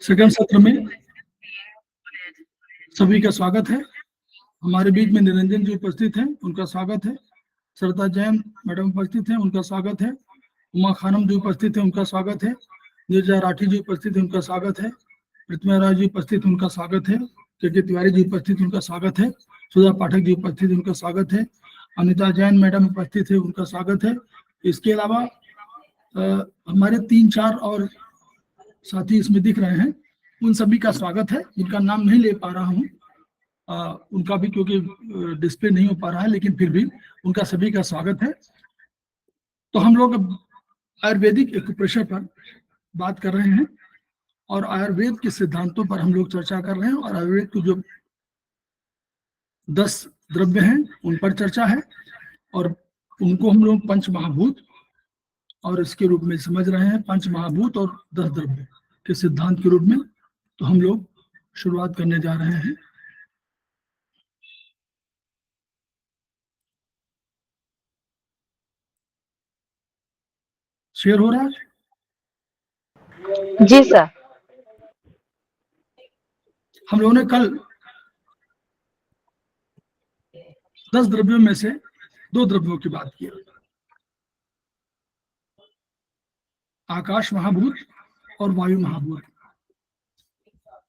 Second सत्र में सभी का स्वागत है। हमारे बीच में निरंजन जी उपस्थित हैं, उनका स्वागत है। सरता जैन मैडम उपस्थित हैं, उनका स्वागत है। उमा खानम जी उपस्थित हैं, उनका स्वागत है। नीरजा राठी जी उपस्थित हैं, उनका स्वागत है। प्रतिमा राय जी उपस्थित, उनका स्वागत है। के तिवारी जी उपस्थित, उनका स्वागत है। सुधा पाठक जी उपस्थित, उनका स्वागत है। अनिता जैन मैडम उपस्थित है, उनका स्वागत है। इसके अलावा हमारे 3-4 और साथी इसमें दिख रहे हैं, उन सभी का स्वागत है। इनका नाम नहीं ले पा रहा हूँ उनका भी, क्योंकि डिस्प्ले नहीं हो पा रहा है, लेकिन फिर भी उनका सभी का स्वागत है। तो हम लोग आयुर्वेदिक एक्यूप्रेशर पर बात कर रहे हैं और आयुर्वेद के सिद्धांतों पर हम लोग चर्चा कर रहे हैं, और आयुर्वेद के जो 10 द्रव्य हैं उन पर चर्चा है, और उनको हम लोग पंच महाभूत और इसके रूप में समझ रहे हैं, पंच महाभूत और 10 द्रव्य के सिद्धांत के रूप में। तो हम लोग शुरुआत करने जा रहे हैं। शेयर हो रहा है? जी सर। हम लोगों ने कल 10 द्रव्यों में से 2 द्रव्यों की बात की, आकाश महाभूत और वायु महाभूत।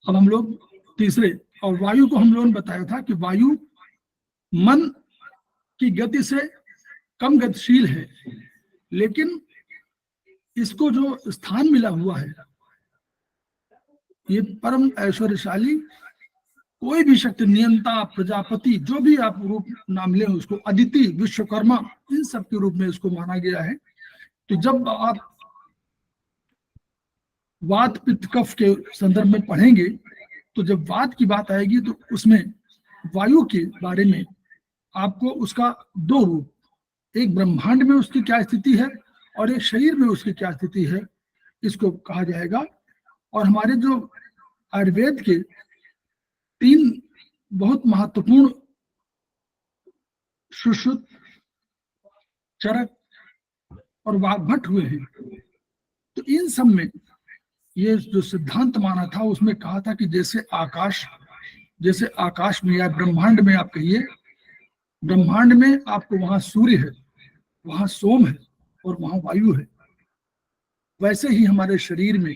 अब हम लोग तीसरे, और वायु को हम लोगों ने बताया था कि वायु मन की गति से कम गतिशील है, लेकिन इसको जो स्थान मिला हुआ है, ये परम ऐश्वर्यशाली, कोई भी शक्ति, नियंता, प्रजापति, जो भी आप रूप नाम लें उसको, अदिति, विश्वकर्मा, इन सब के रूप में इसको माना गया है। तो जब आप वात पित्त कफ के संदर्भ में पढ़ेंगे, तो जब वात की बात आएगी तो उसमें वायु के बारे में आपको उसका 2 रूप, एक ब्रह्मांड में उसकी क्या स्थिति है और एक शरीर में उसकी क्या स्थिति है, इसको कहा जाएगा। और हमारे जो आयुर्वेद के 3 बहुत महत्वपूर्ण, सुश्रुत, चरक और वाग्भट हुए हैं, तो इन सब में ये जो सिद्धांत माना था, उसमें कहा था कि जैसे आकाश में या ब्रह्मांड में, आप कहिए ब्रह्मांड में आपको वहां सूर्य है, वहां सोम है और वहां वायु है, वैसे ही हमारे शरीर में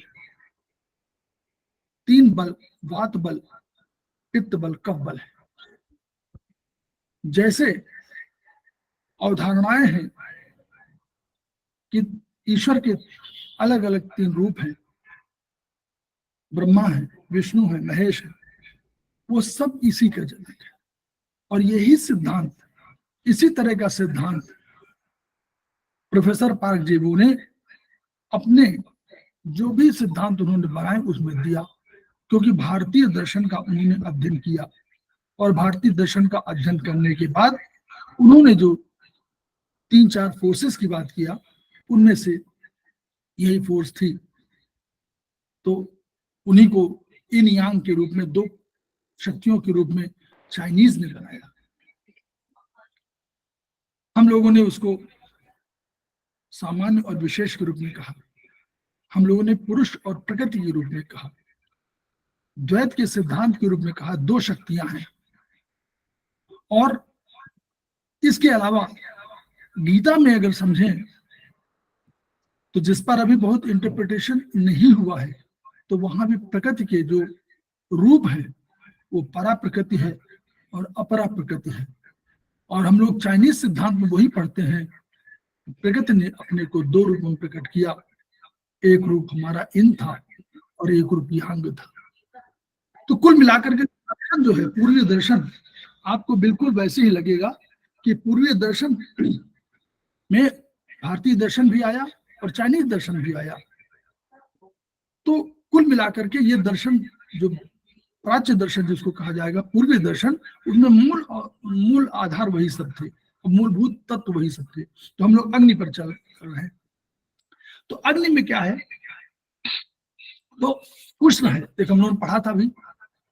3 बल, वात बल, पित्त बल, कफ बल है। जैसे अवधारणाएं हैं कि ईश्वर के अलग अलग 3 रूप हैं, ब्रह्मा है, विष्णु है, महेश है, वो सब इसी का जनक है। और यही सिद्धांत, इसी तरह का सिद्धांत प्रोफेसर पार्क जेबू ने अपने जो भी सिद्धांत उन्होंने बनाए उसमें दिया, क्योंकि भारतीय दर्शन का उन्होंने अध्ययन किया, और भारतीय दर्शन का अध्ययन करने के बाद उन्होंने जो 3-4 फोर्सेस की बात किया, उनमें से यही फोर्स थी। तो उन्हीं को इन यांग के रूप में, 2 शक्तियों के रूप में चाइनीज ने बनाया। हम लोगों ने उसको सामान्य और विशेष के रूप में कहा, हम लोगों ने पुरुष और प्रकृति के रूप में कहा, द्वैत के सिद्धांत के रूप में कहा, 2 शक्तियां हैं। और इसके अलावा गीता में अगर समझें तो जिस पर अभी बहुत इंटरप्रिटेशन नहीं हुआ है, तो वहां भी प्रकृति के जो रूप है वो परा प्रकृति है और अपरा प्रकृति है। और हम लोग चाइनीज सिद्धांत में वही पढ़ते हैं, प्रकृति ने अपने को 2 रूपों में प्रकट किया, एक रूप हमारा इन था और एक रूप यांग था। तो कुल मिलाकर के दर्शन जो है, पूर्वीय दर्शन, आपको बिल्कुल वैसे ही लगेगा कि पूर्वीय दर्शन में भारतीय दर्शन भी आया और चाइनीज दर्शन भी आया। तो कुल मिलाकर के ये दर्शन, जो प्राच्य दर्शन जिसको कहा जाएगा, पूर्वीय दर्शन, उसमें मूल आधार वही सब थे, मूलभूत तत्व वही सब थे। तो हम लोग अग्नि पर चल रहे हैं। तो अग्नि में क्या है, तो उष्ण है। देखो हम लोगों ने पढ़ा था अभी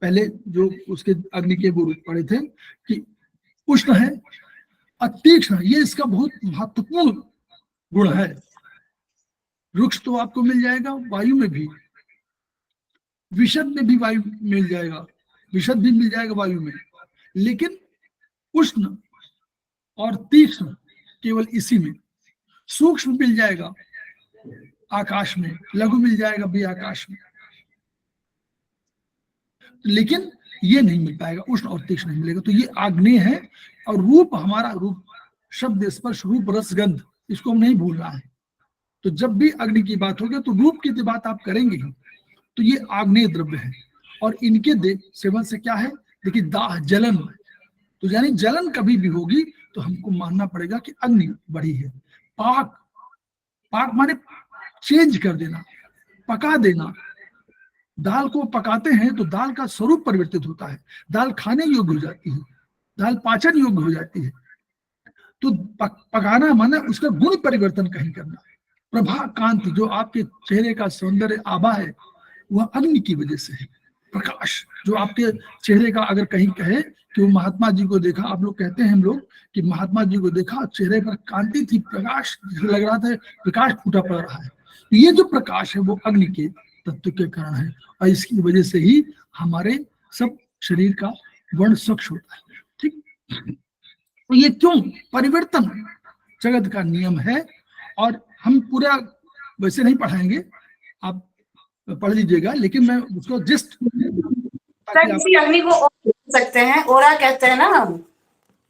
पहले, जो उसके अग्नि के वो पढ़े थे कि उष्ण है, अतीक्ष्ण, ये इसका बहुत महत्वपूर्ण गुण है। रुक्ष तो आपको मिल जाएगा वायु में भी, विशद में भी वायु मिल जाएगा, विशद भी मिल जाएगा वायु में, लेकिन उष्ण और तीक्ष्ण केवल इसी में। सूक्ष्म मिल जाएगा आकाश में, लघु मिल जाएगा भी आकाश में, लेकिन ये नहीं मिल पाएगा, उष्ण और तीक्ष्ण नहीं मिलेगा। तो ये आग्नेय है। और रूप, हमारा रूप, शब्द स्पर्श रूप रस गंध, इसको हम नहीं भूलना है। तो जब भी अग्नि की बात होगी तो रूप की तो बात आप करेंगे ही। तो ये आग्नेय द्रव्य है, और इनके सेवन से क्या है, देखिए दाह, जलन। तो यानी जलन कभी भी होगी तो हमको मानना पड़ेगा कि अग्नि बढ़ी है। पाक, पाक माने चेंज कर देना, पका देना। दाल को पकाते हैं तो दाल का स्वरूप परिवर्तित होता है, दाल खाने योग्य हो जाती है, दाल पाचन योग्य हो जाती है। तो पकाना माने उसका गुण परिवर्तन कहीं करना। प्रभा, कांति, जो आपके चेहरे का सौंदर्य आभा है वह अग्नि की वजह से है। प्रकाश, जो आपके चेहरे का, अगर कहीं कहे कि वो महात्मा जी को देखा, आप लोग कहते हैं हम लोग कि महात्मा जी को देखा, चेहरे पर कांति थी, प्रकाश लग रहा था, प्रकाश फूटा पड़ रहा है। ये जो प्रकाश है वो अग्नि के तत्व के कारण है, और इसकी वजह से ही हमारे सब शरीर का वर्ण स्वच्छ होता है। ठीक, तो ये क्यों, परिवर्तन जगत का नियम है। और हम पूरा वैसे नहीं पढ़ाएंगे, आप पढ़ लीजिएगा, लेकिन मैं उसको जस्ट इसी अग्नि को ओरा सकते हैं, ओरा कहते हैं ना हम,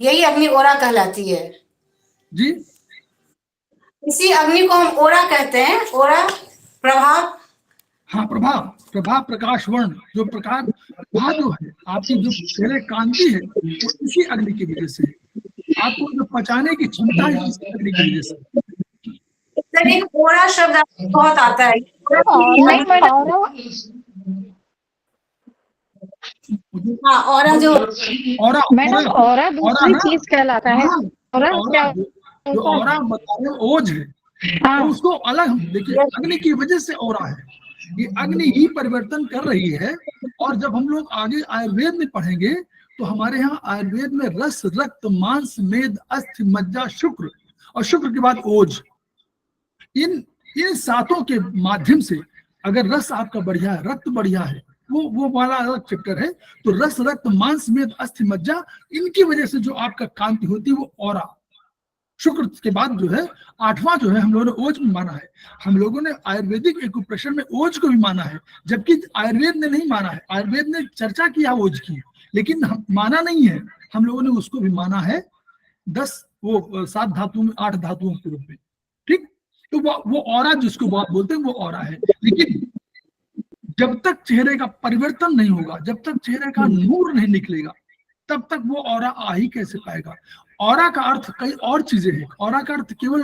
यही अग्नि ओरा कहलाती है जी। इसी अग्नि को हम ओरा कहते हैं, ओरा, प्रभाव। हाँ, प्रभा, प्रभा, प्रकाश वर्ण, जो प्रकाश प्रभा जो है आपकी, जो चेहरे कांति है वो इसी अग्नि की वजह से, आपको जो पचाने की क्षमता है इसी अग्नि की वजह से। एक ओरा शब्द बहुत आता है, हाँ, ओरा जो मैडम, ओरा दूसरी चीज कहलाता है। ओरा क्या, जो ओरा बता रहे ओज है, तो उसको अलग हम देखिए, अग्नि की वजह से ओरा है, ये अग्नि ही परिवर्तन कर रही है। और जब हम लोग आगे आयुर्वेद में पढ़ेंगे तो हमारे यहाँ आयुर्वेद में रस, रक्त, मांस, मेद, अस्थि, मज्जा, शुक्र, और शुक्र के बाद ओज, इन सातों के माध्यम से अगर रस आपका बढ़िया है, रक्त बढ़िया है, वो वाला अलग चैप्टर है। तो रस, रक्त, मांस, मेद, अस्थि, मज्जा, इनकी वजह से जो आपका कांति होती है वो ओरा। शुक्र के बाद जो है आठवां जो है हम लोगों ने ओज में माना है। हम लोगों ने आयुर्वेदिक एक्यूप्रेशर में ओज को भी माना है, जबकि आयुर्वेद ने नहीं माना है। आयुर्वेद ने चर्चा किया ओज की, लेकिन हम माना नहीं है। हम लोगों ने उसको भी माना है 7 धातुओं में 8 धातुओं के रूप में। ठीक, तो वो ऑरा जिसको आप बोलते हैं वो ऑरा है। लेकिन जब तक चेहरे का परिवर्तन नहीं होगा, जब तक चेहरे का नूर नहीं निकलेगा, तब तक वो ऑरा आ ही कैसे पाएगा। ऑरा का अर्थ कई और चीजें हैं। ऑरा का अर्थ केवल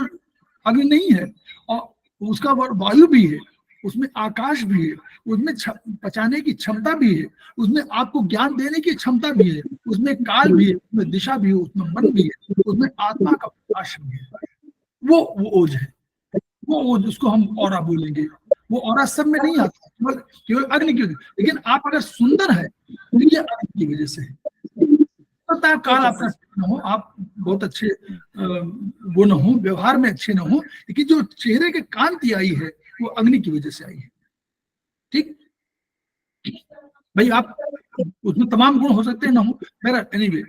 अग्नि नहीं है, और उसका वायु भी है, उसमें आकाश भी है, उसमें पचाने की क्षमता भी है, उसमें आपको ज्ञान देने की क्षमता भी है, उसमें काल भी है, उसमें दिशा भी है, उसमें मन भी है, उसमें आत्मा का प्रकाश भी है। वो ओज है, वो ओज, उसको हम ऑरा बोलेंगे। वो ऑरा सब में नहीं आता, केवल अग्नि की वजह। लेकिन आप अगर सुंदर है तो ये अग्नि की वजह से है। पता काल आपका न हो, आप बहुत अच्छे वो न हो, व्यवहार में अच्छे न हो, लेकिन जो चेहरे के कांति आई है वो अग्नि की वजह से आई है। ठीक भाई, आप उसमें तमाम गुण हो सकते हैं ना हो, मेरा एनीवे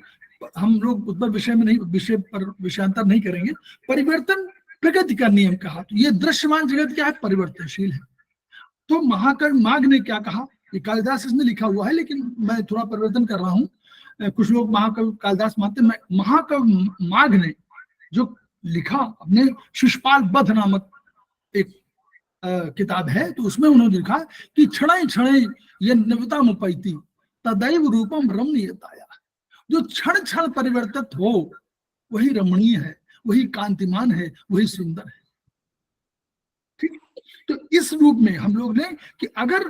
हम लोग उस पर विषय में नहीं, विषय पर विषयांतर नहीं करेंगे। परिवर्तन प्रकृति का नियम कहा, तो ये दृश्यमान जगत क्या है, परिवर्तनशील है। तो महाकवि माघ ने क्या कहा, ये कालिदास इसमें लिखा हुआ है, लेकिन मैं थोड़ा परिवर्तन कर रहा हूँ। कुछ लोग महाकवि कालिदास मानते हैं, महाकवि माघ ने जो लिखा अपने शिशुपाल वध नामक एक किताब है, तो उसमें उन्होंने लिखा कि क्षण क्षण ये नवता मुपैती तदैव रूपम रमणीयताया। जो क्षण क्षण परिवर्तित हो वही रमणीय है, वही कांतिमान है, वही सुंदर है। ठीक, तो इस रूप में हम लोग ने कि अगर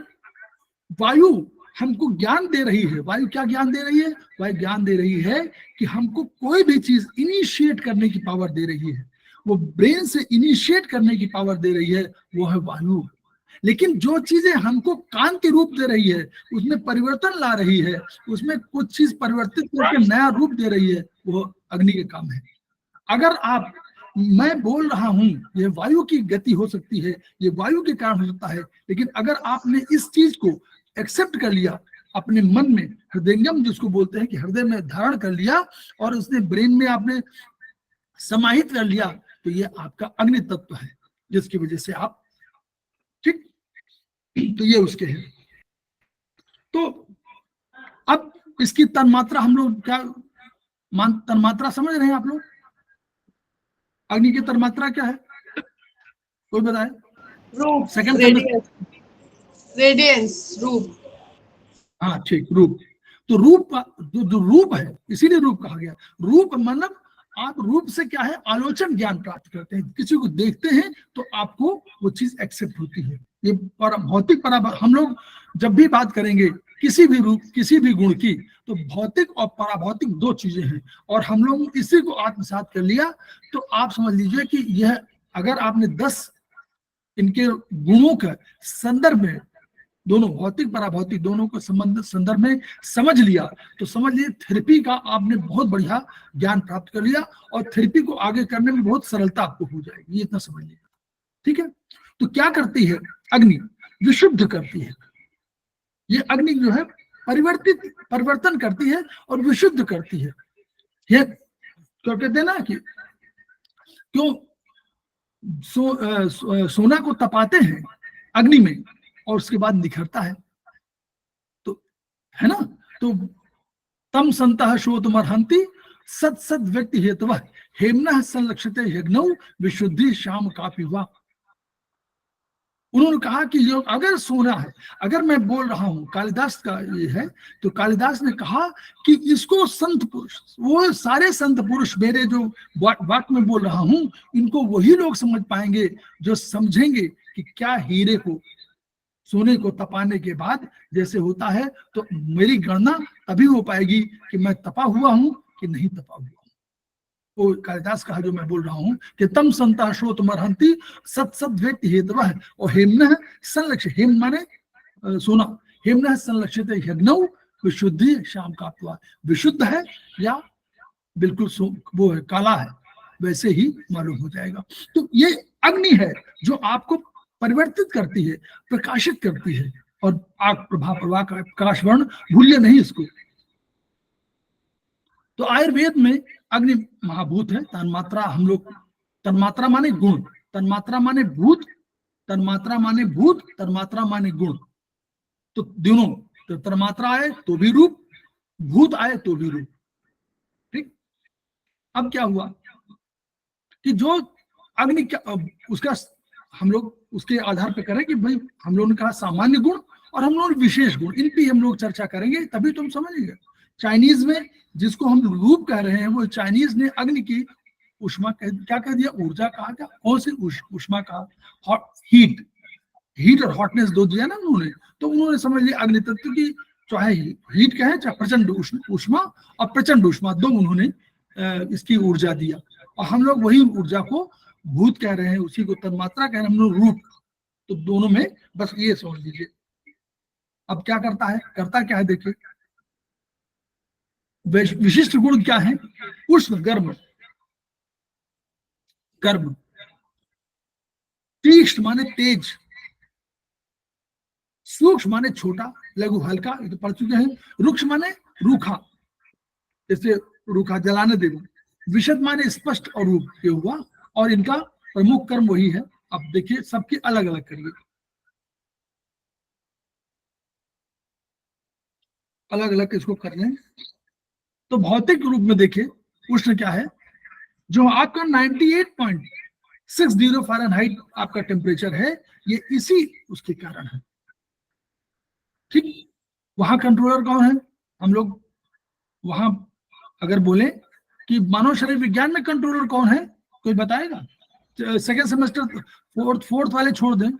वायु हमको ज्ञान दे रही है, वायु क्या ज्ञान दे रही है, वायु ज्ञान दे रही है कि हमको कोई भी चीज इनिशिएट करने की पावर दे रही है, वो ब्रेन से इनिशिएट करने की पावर दे रही है, वो है वायु। लेकिन जो चीजें हमको कांति रूप दे रही है, उसमें परिवर्तन ला रही है, उसमें कुछ चीज परिवर्तित करके नया रूप दे रही है, वो अग्नि के काम है। अगर आप, मैं बोल रहा हूं ये वायु की गति हो सकती है, ये वायु के कारण हो सकता है, लेकिन अगर आपने इस चीज को एक्सेप्ट कर लिया, अपने मन में हृदयंगम जिसको बोलते हैं कि हृदय में धारण कर लिया और उसने ब्रेन में आपने समाहित कर लिया, तो ये आपका अग्नि तत्व है जिसकी वजह से आप, ठीक, तो ये उसके है। तो अब इसकी तन्मात्रा हम लोग क्या तन्मात्रा समझ रहे हैं आप लोग? अग्नि की तन्मात्रा क्या है, कोई बताए? रूप, सेकंड रेडियंस, रूप। हाँ ठीक, रूप। तो रूप जो रूप है, इसीलिए रूप कहा गया। रूप मतलब आप रूप से क्या है, आलोचन ज्ञान प्राप्त करते हैं, किसी को देखते हैं तो आपको वो चीज एक्सेप्ट होती है। ये भौतिक हम लोग जब भी बात करेंगे किसी भी रूप किसी भी गुण की, तो भौतिक और पराभौतिक दो चीजें हैं, और हम लोग इसी को आत्मसात कर लिया। तो आप समझ लीजिए कि यह अगर आपने 10 इनके गुणों का संदर्भ में, दोनों भौतिक पराभौतिक दोनों को संदर्भ में समझ लिया, तो समझ लीजिए थेरेपी का आपने बहुत बढ़िया ज्ञान प्राप्त कर लिया, और थेरेपी को आगे करने में बहुत सरलता आपको हो जाएगी, ये इतना समझ लीजिए, ठीक है। तो क्या करती है अग्नि? विशुद्ध करती है। ये अग्नि जो है परिवर्तन करती है और विशुद्ध करती है। ये क्या कहते हैं ना कि क्यों सोना को तपाते हैं अग्नि में और उसके बाद निखरता है, तो है ना। तो तम संतः शोधमर्हन्ति सत सद व्यक्ति हेतव हेमनः संलक्षते यज्ञौ विशुद्धि श्याम कापिवा। उन्होंने कहा कि ये अगर सोना है, अगर मैं बोल रहा हूं, कालिदास का ये है, तो कालिदास ने कहा कि इसको संत पुरुष, वो सारे संत पुरुष मेरे जो वाक्य में बोल रहा हूं, इनको वही लोग समझ पाएंगे जो समझेंगे कि क्या हीरे को, सोने को तपाने के बाद जैसे होता है, तो मेरी गणना तभी हो पाएगी कि मैं तपा हुआ हूं कि नहीं तपा हुआ हूं। वो कालिदास का जो मैं बोल रहा हूं कि तम संता श्रोतमर्हन्ति सत सद व्यक्ति हेतव है, और हेमनः संलक्षित, हेम माने सोना, हेमनः संलक्षित यज्ञौ विशुद्धि श्याम काप्वा, विशुद्ध है या बिल्कुल वो है काला है, वैसे ही मालूम हो जाएगा। तो ये अग्नि है जो आपको परिवर्तित करती है, प्रकाशित करती है, और आग प्रभा प्रभा का प्रकाश वर्ण भूलिए नहीं इसको। तो आयुर्वेद में अग्नि महाभूत है। तन्मात्रा हम लोग, तन्मात्रा माने गुण, तन्मात्रा माने भूत, तन्मात्रा माने भूत, तन्मात्रा माने गुण। तो दोनों, तो तन्मात्रा आए तो भी रूप, भूत आए तो भी रूप, ठीक। अब क्या हुआ कि जो अग्नि क्या उसका हम लोग उसके आधार पर करें कि भाई हम लोगों ने कहा सामान्य गुण और हम लोग विशेष गुण, इन पे हम लोग चर्चा करेंगे, तभी तुम समझेंगे। चाइनीज में जिसको हम रूप कह रहे हैं, वो चाइनीज ने अग्नि की उष्मा क्या कह दिया, ऊर्जा कहा, क्या कौन सी उष्मा कहा, हीट और हॉटनेस दो दिया ना उन्होंने, तो उन्होंने समझ लिया अग्नि तत्व की, चाहे हीट कहे चाहे प्रचंड उष्मा, और प्रचंड उष्मा दो उन्होंने इसकी ऊर्जा दिया, और हम लोग वही ऊर्जा को भूत कह रहे हैं, उसी को तन्मात्रा कह रहे हैं हम लोग, रूप। तो दोनों में बस ये समझ लीजिए। अब क्या करता है, करता क्या है देखिए, विशिष्ट गुण क्या है, उष्ण गर्म, गर्म, तीक्ष्ण माने तेज, सूक्ष्म माने छोटा, लघु हल्का, ये तो पढ़ चुके हैं, रुक्ष माने रूखा, जैसे रूखा जलाने देना, विशद माने स्पष्ट और रूप, ये हुआ, और इनका प्रमुख कर्म वही है। अब देखिए सबके अलग अलग करिए, अलग अलग इसको कर रहे हैं। तो भौतिक रूप में देखिए उष्ण क्या है, जो आपका 98.60 फ़ारेनहाइट आपका टेम्परेचर है, ये इसी उसके कारण है, ठीक। वहां कंट्रोलर कौन है, हम लोग वहां अगर बोले कि मानव शरीर विज्ञान में कंट्रोलर कौन है, कोई बताएगा? सेकेंड सेमेस्टर फोर्थ वाले छोड़ दें,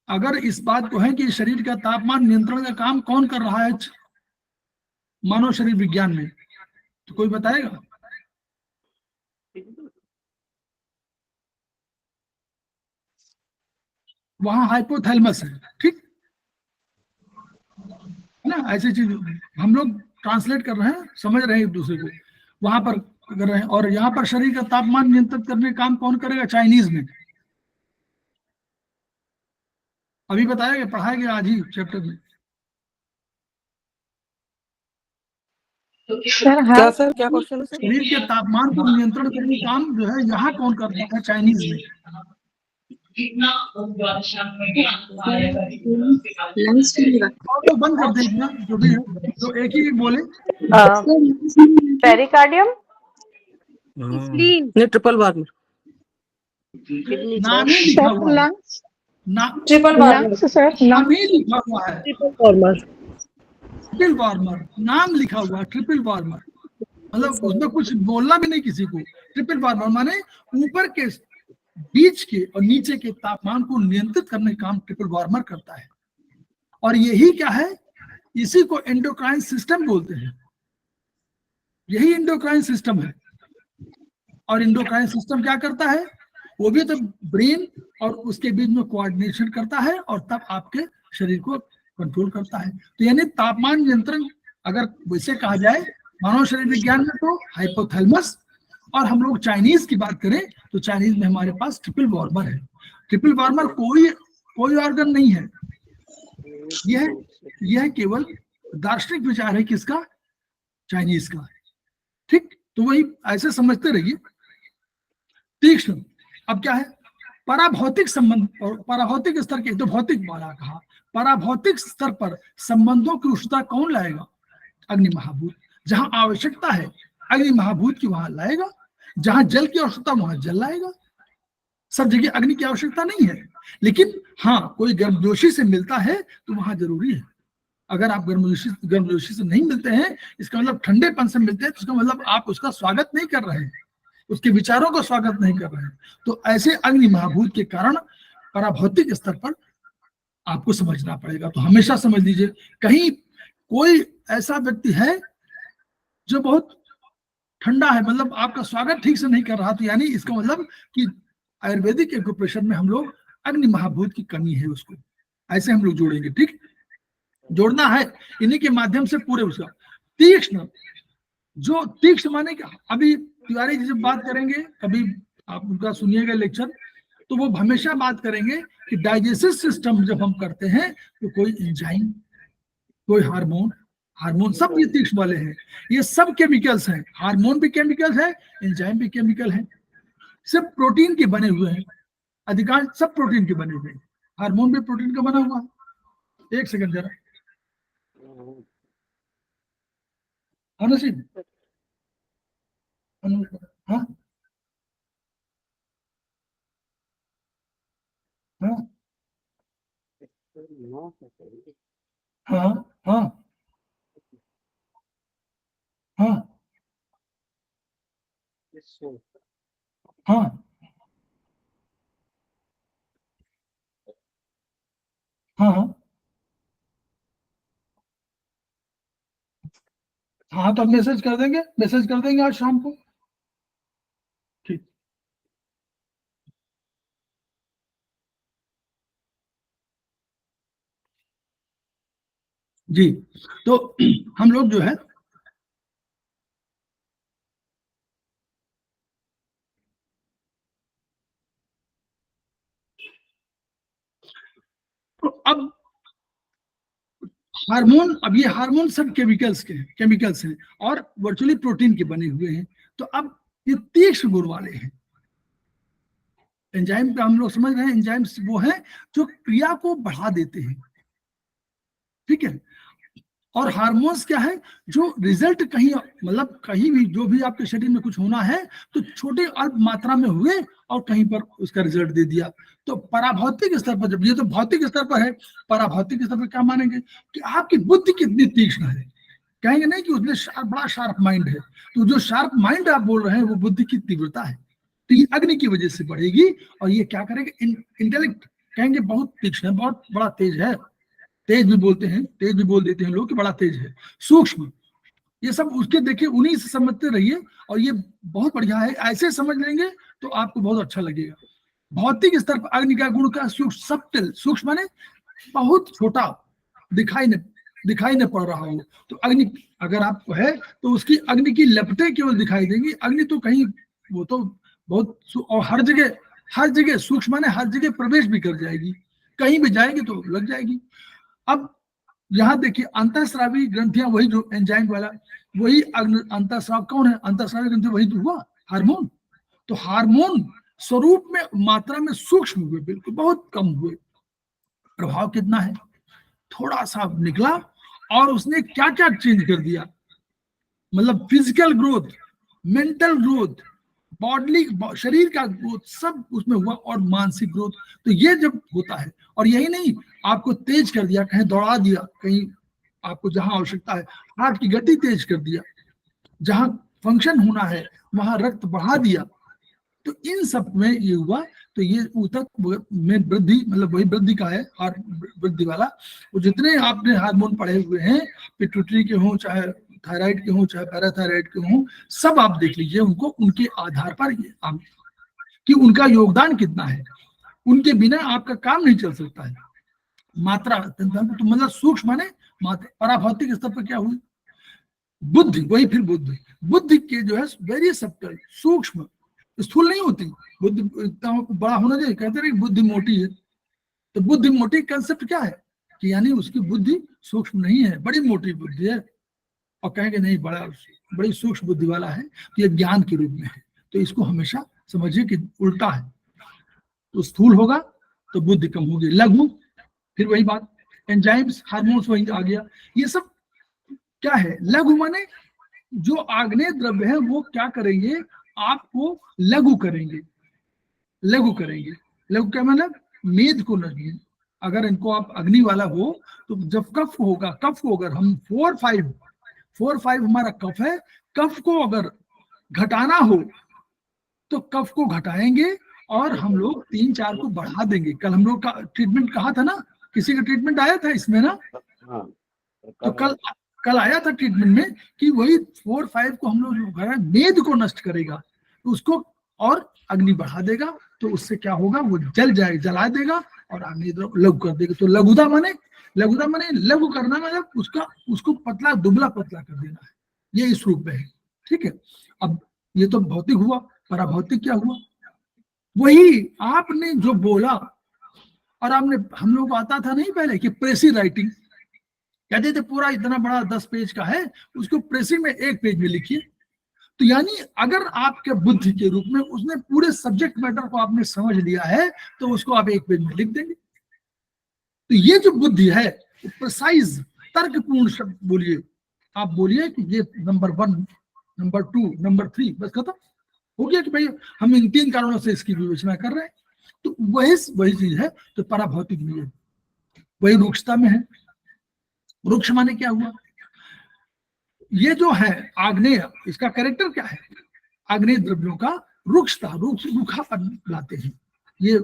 अगर इस बात को है कि शरीर का तापमान नियंत्रण का काम कौन कर रहा है मानव शरीर विज्ञान में, तो कोई बताएगा? वहां हाइपोथैलेमस है, ठीक है ना। ऐसी चीज हम लोग ट्रांसलेट कर रहे हैं, समझ रहे हैं एक दूसरे को, वहां पर कर रहे हैं। और यहाँ पर शरीर का तापमान नियंत्रित करने का काम कौन करेगा, चाइनीज में, अभी बताया गया, पढ़ाया गया आज ही चैप्टर में। सर हाँ क्या सर, क्या क्वेश्चन है सर? शरीर के तापमान को नियंत्रण करने का काम जो है यहाँ कौन करता है? चाइनीज में। और तो बंद कर दे इतना, जो भी है तो एक ही बोले। पेरिकार्डियम, नहीं, ट्रिपल बार में नाम ही लिखा हुआ है, लंग्स, ट्रिपल बार लंग्स सर, नाम ही लिखा हुआ है, ट्रिपल ट्रिपल वार्मर नाम लिखा हुआ है, ट्रिपल वार्मर। मतलब उसमें कुछ बोलना भी नहीं किसी को। ट्रिपल वार्मर माने ऊपर के, बीच के और नीचे के तापमान को नियंत्रित करने का काम ट्रिपल वार्मर करता है। और यही क्या है, इसी को एंडोक्राइन सिस्टम बोलते हैं। यही एंडोक्राइन सिस्टम है। और एंडोक्राइन सिस्टम क्या करता है? वो भी तो ब्रेन और उसके बीच में कोऑर्डिनेशन करता है और तब आपके शरीर को कंट्रोल करता है। तो यानी तापमान नियंत्रण अगर वैसे कहा जाए मानव शरीर विज्ञान में तो हाइपोथैलेमस, और हम लोग चाइनीज की बात करें तो चाइनीज में हमारे पास ट्रिपल वार्मर है। ट्रिपल वार्मर कोई ऑर्गन नहीं है, यह केवल दार्शनिक विचार है किसका? चाइनीज का। ठीक, तो वही ऐसे समझते रहिए। तीक्ष्ण अब क्या है? पराभौतिक संबंध और पराभौतिक स्तर के, तो भौतिक वाला कहा, पराभौतिक स्तर पर संबंधों की उष्णता कौन लाएगा? अग्नि महाभूत। जहां आवश्यकता है अग्नि महाभूत की वहां लाएगा, जहां जल की आवश्यकता वहां जल लाएगा। सब जगह अग्नि की आवश्यकता नहीं है, लेकिन हाँ कोई गर्मजोशी से मिलता है तो वहां जरूरी है। अगर आप गर्मजोशी से नहीं मिलते हैं, इसका मतलब ठंडेपन से मिलते हैं, तो इसका मतलब आप उसका स्वागत नहीं कर रहे हैं, उसके विचारों का स्वागत नहीं कर रहे हैं। तो ऐसे अग्नि महाभूत के कारण पराभौतिक स्तर पर आपको समझना पड़ेगा। तो हमेशा समझ लीजिए, कहीं कोई ऐसा व्यक्ति है जो बहुत ठंडा है, मतलब आपका स्वागत ठीक से नहीं कर रहा, तो यानी इसका मतलब कि आयुर्वेदिक एक्यूप्रेशर में हम लोग अग्नि महाभूत की कमी है, उसको ऐसे हम लोग जोड़ेंगे। ठीक, जोड़ना है इन्हीं के माध्यम से पूरे उसका। तीक्ष्ण, जो तीक्ष्ण माने क्या? अभी तिवारी जी जब बात करेंगे, कभी आप उनका सुनिएगा लेक्चर, तो वो हमेशा बात करेंगे कि डाइजेस्टिव सिस्टम जब हम करते हैं तो कोई एंजाइम, कोई हार्मोन सब ये तीक्ष्ण वाले हैं। ये सब केमिकल्स हैं, हार्मोन भी केमिकल्स है, एंजाइम भी केमिकल है, सब प्रोटीन के बने हुए हैं। अधिकांश सब प्रोटीन के बने हुए हैं, हार्मोन भी प्रोटीन का बना हुआ है। एक सेकंड जरा, हाँ हाँ हाँ हाँ हाँ हाँ हाँ हाँ हाँ, तो मैसेज कर देंगे आज शाम को। ठीक, जी। तो हम लोग जो है तो अब हार्मोन, अब ये हार्मोन सब केमिकल्स हैं और वर्चुअली प्रोटीन के बने हुए हैं। तो अब ये तीक्ष्ण गुण वाले हैं। एंजाइम का हम लोग समझ रहे हैं, एंजाइम्स वो हैं जो क्रिया को बढ़ा देते हैं, ठीक है। और हार्मोन्स क्या है? जो रिजल्ट कहीं, मतलब कहीं भी जो भी आपके शरीर में कुछ होना है तो छोटे अल्प मात्रा में हुए और कहीं पर उसका रिजल्ट दे दिया। तो पराभौतिक स्तर पर, जब ये तो भौतिक स्तर पर है, पराभौतिक स्तर पर क्या मानेंगे कि आपकी बुद्धि कितनी तीक्ष्ण है। कहेंगे नहीं कि उसमें बड़ा शार्प माइंड है, तो जो शार्प माइंड आप बोल रहे हैं वो बुद्धि की तीव्रता है, तो ये अग्नि की वजह से बढ़ेगी। और ये क्या करेगा? इंटेलेक्ट, कहेंगे बहुत तीक्ष्ण है, बहुत बड़ा तेज है। तेज भी बोलते हैं, तेज भी बोल देते हैं लोग कि बड़ा तेज है। सूक्ष्म, ये सब उसके देखिए, उन्हीं से समझते रहिए और ये बहुत बढ़िया है। ऐसे समझ लेंगे तो आपको बहुत अच्छा लगेगा। भौतिक स्तर पर अग्नि का गुण का सूक्ष्म, सब्टिल, सूक्ष्म माने बहुत छोटा, दिखाई न पड़ रहा हो। तो अग्नि अगर आपको है तो उसकी अग्नि की लपटें केवल दिखाई देंगी। अग्नि तो कहीं, वो तो बहुत, और हर जगह सूक्ष्म माने हर जगह प्रवेश भी कर जाएगी। कहीं भी जाएगी तो लग जाएगी। अब यहाँ देखिए अंतःस्रावी ग्रंथियां, वही जो एंजाइम वाला, वही अंतःस्राव कौन है? अंतःस्रावी ग्रंथि वही तो हुआ हार्मोन। तो हार्मोन स्वरूप में मात्रा में सूक्ष्म हुए, बिल्कुल बहुत कम हुए। प्रभाव कितना है? थोड़ा सा निकला और उसने क्या क्या चेंज कर दिया, मतलब physical growth, mental growth, body शरीर का ग्रोथ सब उसमें हुआ, और मानसिक ग्रोथ। तो ये जब होता है, और यही नहीं, आपको तेज कर दिया, कहीं दौड़ा दिया, कहीं आपको जहां आवश्यकता है हार्ट की गति तेज कर दिया, जहां फंक्शन होना है वहां रक्त बढ़ा दिया, तो इन सब में ये हुआ। तो ये ऊतक में वृद्धि, मतलब वही वृद्धि का है, वृद्धि वाला। वो जितने आपने हार्मोन पढ़े हुए हैं, पिट्यूटरी के हों, चाहे थायराइड के हों, चाहे पैराथायराइड के हों, सब आप देख लीजिए उनको, उनके आधार पर ये आप कि उनका योगदान कितना है। उनके बिना आपका काम नहीं चल सकता है। मात्रा तो मतलब सूक्ष्म माने मात्रा। पराभौतिक स्तर पर क्या हुई? बुद्धि, वही फिर बुद्धि, बुद्धि के जो है वेरी सब्टल, सूक्ष्म, स्थूल नहीं होती बुद्धि, इतना बड़ा होना चाहिए। कहते रहे बुद्धि मोटी है, तो बुद्धि मोटी कंसेप्ट क्या है कि यानी उसकी बुद्धि सूक्ष्म नहीं है, बड़ी मोटी बुद्धि है। और कहेंगे नहीं बड़ी सूक्ष्म बुद्धि वाला है, तो ये ज्ञान के रूप में है। तो इसको हमेशा समझिए कि उल्टा है। तो स्थूल होगा तो बुद्धि कम होगी, लघु फिर वही बात, एंजाइम्स हार्मोन्स वही आ गया। ये सब क्या है? लघु माने जो आग्नेय द्रव्य है वो क्या करेंगे, आपको लघु करेंगे। लघु करेंगे, लघु क्या मतलब? मेद को नहीं। अगर इनको आप अग्नि वाला हो तो जब कफ होगा, कफ को अगर हम 4-5 हमारा कफ है, कफ को अगर घटाना हो तो कफ को घटाएंगे, और हम लोग 3-4 को बढ़ा देंगे। कल हम लोग का ट्रीटमेंट कहा था ना, किसी का ट्रीटमेंट आया था इसमें ना, तो कल आया था ट्रीटमेंट में कि वही 4-5 को हम लोग मेद को नष्ट करेगा, तो उसको और अग्नि बढ़ा देगा, तो उससे क्या होगा? वो जल जाएगा, जला देगा और अग्नि लघु कर देगा। तो लघुता माने लघु करना, मतलब उसको पतला, दुबला पतला कर देना है, ये इस रूप में है। ठीक है। अब ये तो भौतिक हुआ, पराभौतिक क्या हुआ? वही आपने जो बोला, और आपने, हम लोग आता था नहीं पहले कि प्रेसी राइटिंग, कहते थे पूरा इतना बड़ा 10 पेज का है, उसको प्रेसी में 1 पेज में लिखिए। तो यानी अगर आपके बुद्धि के रूप में उसने पूरे सब्जेक्ट मैटर को आपने समझ लिया है, तो उसको आप 1 पेज में लिख देंगे। तो ये जो बुद्धि है, प्रिसाइज, तर्कपूर्ण शब्द बोलिए, आप बोलिए कि ये नंबर 1, नंबर 2, नंबर 3, बस खत्म हो गया कि भाई हम इन 3 कारणों से इसकी विवेचना कर रहे हैं। तो वही चीज है। तो पराभौतिक भी है, वही रुक्षता में है। रुक्ष माने क्या हुआ? ये जो है आग्नेय, इसका कैरेक्टर क्या है? आग्नेय द्रव्यों का रुक्षता, रूखापन लाते हैं। ये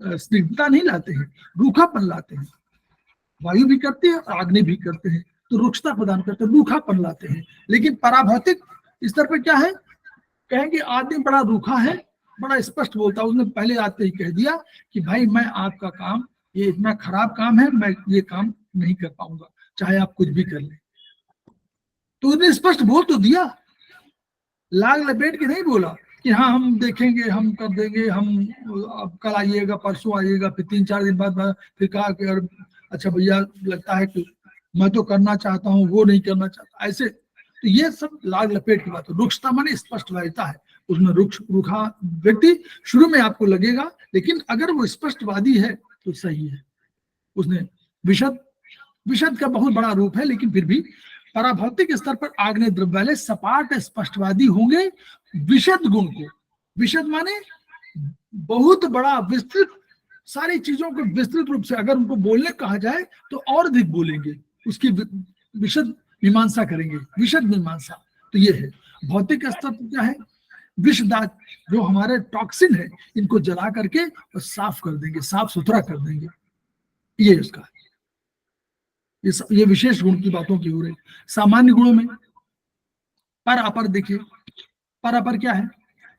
स्निग्धता नहीं लाते हैं, रूखापन लाते हैं। वायु भी करते हैं और आग्नेय भी करते हैं, तो रुक्षता प्रदान करते हैं, रूखापन लाते हैं। लेकिन पराभौतिक स्तर पर क्या है? कहेंगे आदमी बड़ा रूखा है, बड़ा स्पष्ट बोलता है, उसने पहले आते ही कह दिया कि भाई मैं आपका काम, ये इतना खराब काम है, मैं ये काम नहीं कर पाऊंगा, चाहे आप कुछ भी कर ले। तो उसने स्पष्ट बोल तो दिया, लाग लपेट के नहीं बोला कि हाँ हम देखेंगे, हम कर देंगे, हम अब कल आइएगा, परसों आइएगा, फिर 3-4 दिन बाद फिर कहा कि अच्छा भैया लगता है कि मैं तो करना चाहता हूँ, वो नहीं करना चाहता, ऐसे। तो ये सब लाग लपेट की बात है। रुक्षता माने स्पष्ट रहता है, उसमें रूखा व्यक्ति शुरू में आपको लगेगा, लेकिन अगर वो स्पष्टवादी है तो सही है। उसने विशद का बहुत बड़ा रूप है, लेकिन फिर भी पराभौतिक स्तर पर आग्नेय द्रव्य वाले सपाट स्पष्टवादी होंगे विशद गुण को। विशद माने बहुत बड़ा, विस्तृत, सारी चीजों को विस्तृत रूप से अगर उनको बोलने कहा जाए तो और अधिक बोलेंगे, उसकी विशद मीमांसा करेंगे, विशद मीमांसा। तो ये है भौतिक स्तर पर क्या है? विषदात, जो हमारे टॉक्सिन है, इनको जला करके और साफ कर देंगे, साफ सुथरा कर देंगे, ये उसका है। ये विशेष गुण की बातों की हो रही। सामान्य गुणों में पर अपर देखिए, पर अपर क्या है?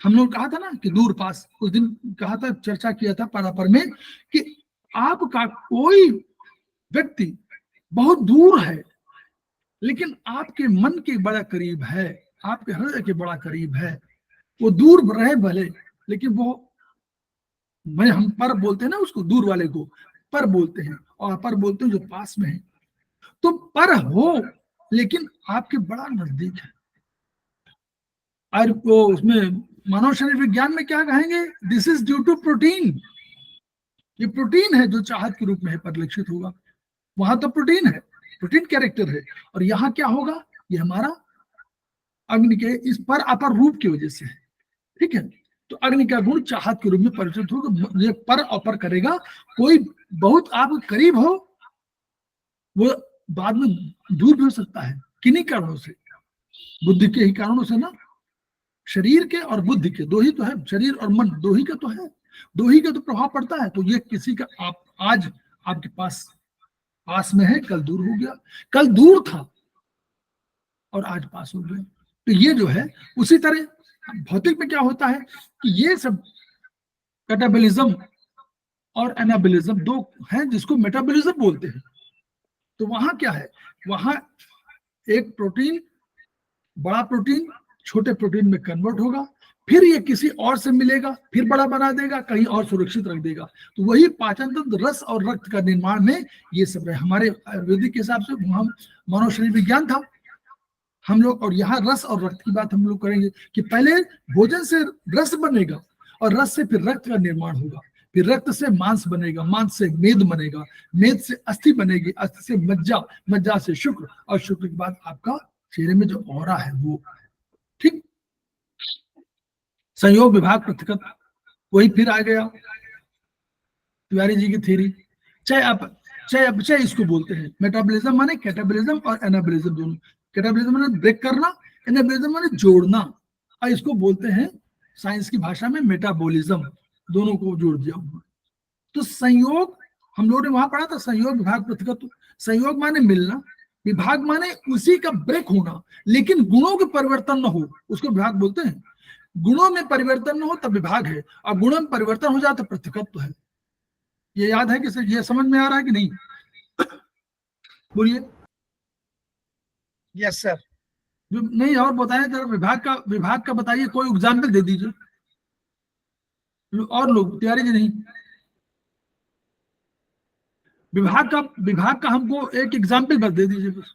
हम लोग कहा था ना कि दूर पास, उस दिन कहा था, चर्चा किया था पर अपर में कि आपका कोई व्यक्ति बहुत दूर है लेकिन आपके मन के बड़ा करीब है, आपके हृदय के बड़ा करीब है। वो दूर रहे भले, लेकिन वो, मैं हम पर बोलते हैं ना उसको, दूर वाले को, पर बोलते हैं, और अपर बोलते हैं जो पास में है। तो पर हो लेकिन आपके बड़ा नजदीक है। और वो उसमें मानव शरीर विज्ञान में क्या कहेंगे, this is due to protein. ये प्रोटीन है जो चाहत के रूप में है परिलक्षित होगा। वहां तो प्रोटीन है, प्रोटीन कैरेक्टर है, और यहाँ क्या होगा, ये हमारा अग्नि के इस पर अपर रूप की वजह से है। ठीक है, तो अग्नि का गुण चाहत के रूप में परिचित होगा। ये पर अपर करेगा, कोई बहुत आप करीब हो वो बाद में दूर भी हो सकता है, किन्हीं कारणों से, बुद्धि के ही कारणों से ना। शरीर के और बुद्धि के दो ही तो है, शरीर और मन दो ही का तो है, दो ही का तो प्रभाव पड़ता है। तो ये किसी का आप आज आपके पास में है, कल दूर हो गया, कल दूर था और आज पास हो गया। तो ये जो है उसी तरह भौतिक में क्या होता है कि ये सब कैटाबॉलिज्म और एनाबॉलिज्म दो हैं जिसको मेटाबॉलिज्म बोलते हैं। तो वहां क्या है, वहां एक प्रोटीन, बड़ा प्रोटीन छोटे प्रोटीन में कन्वर्ट होगा, फिर ये किसी और से मिलेगा, फिर बड़ा बना देगा, कहीं और सुरक्षित रख देगा। तो वही पाचन तंत्र, रस और रक्त का निर्माण में ये सब है। हमारे आयुर्वेदिक के हिसाब से वहां मानव शरीर विज्ञान था हम लोग, और यहाँ रस और रक्त की बात हम लोग करेंगे कि पहले भोजन से रस बनेगा और रस से फिर रक्त का निर्माण होगा, फिर रक्त से मांस बनेगा, मांस से मेद बनेगा, मेद से अस्थि बनेगी, अस्थि से मज्जा, मज्जा से शुक्र, और शुक्र के बाद आपका चेहरे में जो ऑरा है वो। ठीक, संयोग विभाग पृथकत्व, वही फिर आ गया तिवारी जी की थ्योरी। चय इसको बोलते हैं। मेटाबॉलिज्म माने कैटाबॉलिज्म और एनाबॉलिज्म दोनों। कैटाबॉलिज्म माने ब्रेक करना, एनाबॉलिज्म माने जोड़ना, और इसको बोलते हैं साइंस की भाषा में मेटाबॉलिज्म, दोनों को जोड़ दिया हुआ। तो संयोग हम लोगों ने वहां पढ़ा था, संयोग विभाग पृथकत्व। संयोग माने मिलना, विभाग माने उसी का ब्रेक होना, लेकिन गुणों के परिवर्तन न हो, उसको विभाग बोलते हैं। गुणों में परिवर्तन न हो तब विभाग है, और गुणों में परिवर्तन हो जाए तो पृथकत्व है। ये याद है कि ये समझ में आ रहा है कि नहीं? बोलिए। Yes sir. जो नहीं और बताएं जरा, विभाग का बताइए, कोई एग्जाम्पल दे दीजिए। और लोग तैयारी जी नहीं, विभाग का हमको एक एग्जाम्पल बस दे दीजिए बस।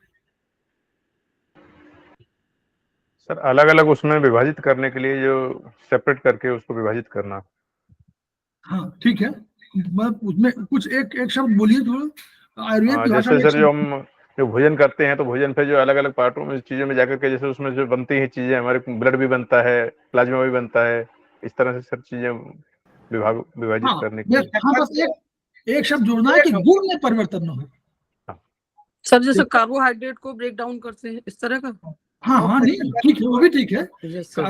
सर अलग अलग उसमें विभाजित करने के लिए जो सेपरेट करके उसको विभाजित करना। हाँ ठीक है, उसमें कुछ एक शब्द बोलिए थोड़ा आयुर्वेद की भाषा में। जैसे सर जो भोजन करते हैं तो भोजन पे जो अलग अलग पार्टों में चीजों में जाकर के, जैसे उसमें जो बनती हैं चीजें, हमारे ब्लड भी बनता है, प्लाज्मा भी बनता है, इस तरह से सब चीजें विभाजित करने के लिए। हाँ बस एक शब्द जोड़ना है कि गुण में परिवर्तन न हो। सर जैसे कार्बोहाइड्रेट को ब्रेक डाउन करते हैं इस तरह का। हाँ नहीं ठीक है, वो भी ठीक है। Yes, sir.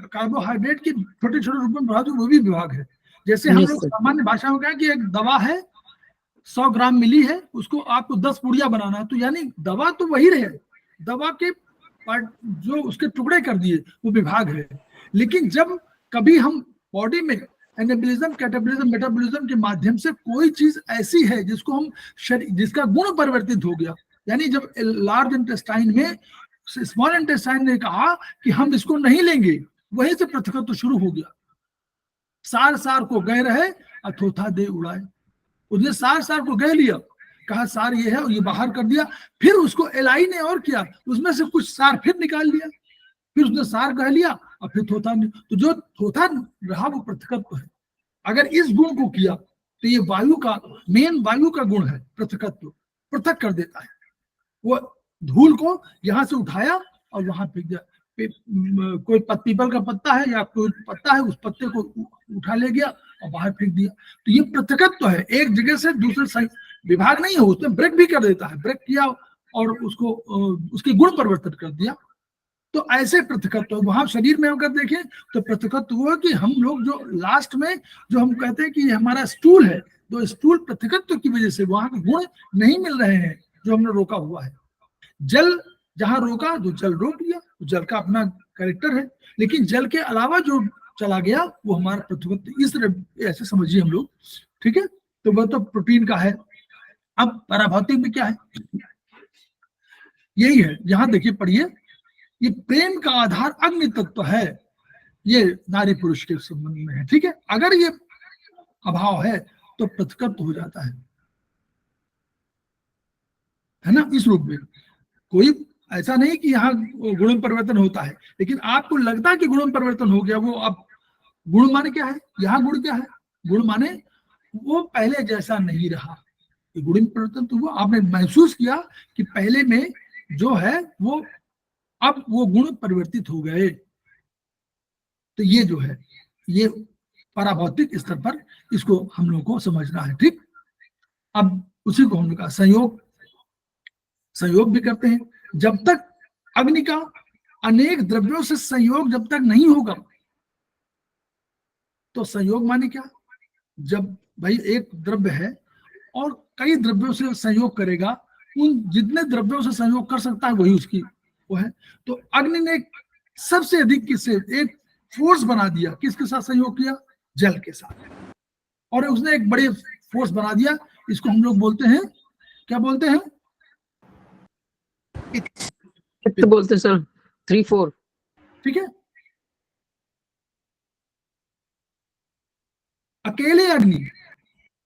कार्बोहाइड्रेट की छोटे छोटे रूप में बढ़ा दो, वो भी विभाग है। जैसे हम Yes, लोग sir. सामान्य भाषा में कहें कि एक दवा है, 100 ग्राम मिली है, उसको आपको 10 पुड़िया बनाना है, तो यानी दवा तो वही रहे, दवा के पार्ट जो उसके टुकड़े कर दिए वो विभाग है। लेकिन जब कभी हम बॉडी में एनाबॉलिज्म, कैटाबॉलिज्म, मेटाबॉलिज्म के माध्यम से कोई चीज ऐसी है जिसको हम जिसका गुण परिवर्तित हो गया, यानी जब लार्ज इंटेस्टाइन में स्मॉल इंटेस्टाइन ने कहा कि हम इसको नहीं लेंगे, वहीं से पृथकत्व तो शुरू हो गया। सार को गह रहे अथोथा दे उड़ाए, उसने सार को गह लिया, कहा सार ये है, और ये बाहर कर दिया। फिर उसको एलाई ने और किया, उसमें से कुछ सार फिर निकाल लिया, फिर उसने सार कह लिया और फिर थोथा ने, तो जो थोथा रहा वो पृथकत्व है। अगर इस गुण को किया तो ये वायु का वायु का गुण है पृथकत्व, पृथक कर देता है। वो धूल को यहाँ से उठाया और वहां फेंक दिया। कोई पीपल का पत्ता है या कोई पत्ता है, उस पत्ते को उठा ले गया और बाहर फेंक दिया। तो ये पृथकत्व है, एक जगह से दूसरे विभाग नहीं है, उसने ब्रेक भी कर देता है, ब्रेक किया और उसको उसके गुण परिवर्तन कर दिया। तो ऐसे पृथकत्व वहां शरीर में अगर देखें तो पृथकत्व हुआ कि हम लोग जो लास्ट में जो हम कहते हैं कि हमारा स्टूल है, तो स्टूल पृथकत्व की वजह से वहां के गुण नहीं मिल रहे हैं जो हमने रोका हुआ है। जल जहां रोका तो जल रोक दिया, तो जल का अपना कैरेक्टर है, लेकिन जल के अलावा जो चला गया वो हमारा पृथकत्व। इस तरह ऐसे समझिए हम लोग, ठीक है। तो वह तो प्रोटीन का है। अब पराभौतिक में क्या है, यही है, यहां देखिए पढ़िए, ये प्रेम का आधार अग्नि तत्व है, ये नारी पुरुष के संबंध में है, ठीक है। अगर ये अभाव है तो पृथकत्व हो जाता है ना। इस रूप में कोई ऐसा नहीं कि यहाँ गुण में परिवर्तन होता है, लेकिन आपको लगता है कि गुण में परिवर्तन हो गया, वो अब गुण माने क्या है, यहाँ गुण क्या है, गुण माने वो पहले जैसा नहीं रहा। गुण में परिवर्तन तो हुआ, आपने महसूस किया कि पहले में जो है वो अब वो गुण परिवर्तित हो गए। तो ये जो है ये पराभौतिक स्तर पर इसको हम लोगों को समझना है, ठीक। अब उसी को हमने कहा संयोग, संयोग भी करते हैं। जब तक अग्नि का अनेक द्रव्यों से संयोग जब तक नहीं होगा, तो संयोग माने क्या, जब भाई एक द्रव्य है और कई द्रव्यों से संयोग करेगा, उन जितने द्रव्यों से संयोग कर सकता है वही उसकी वो है। तो अग्नि ने सबसे अधिक किससे एक फोर्स बना दिया, किसके साथ संयोग किया, जल के साथ, और उसने एक बड़ी फोर्स बना दिया। इसको हम लोग बोलते हैं, क्या बोलते हैं, पित्त बोलते सर, 3-4। ठीक है। अकेले अग्नि,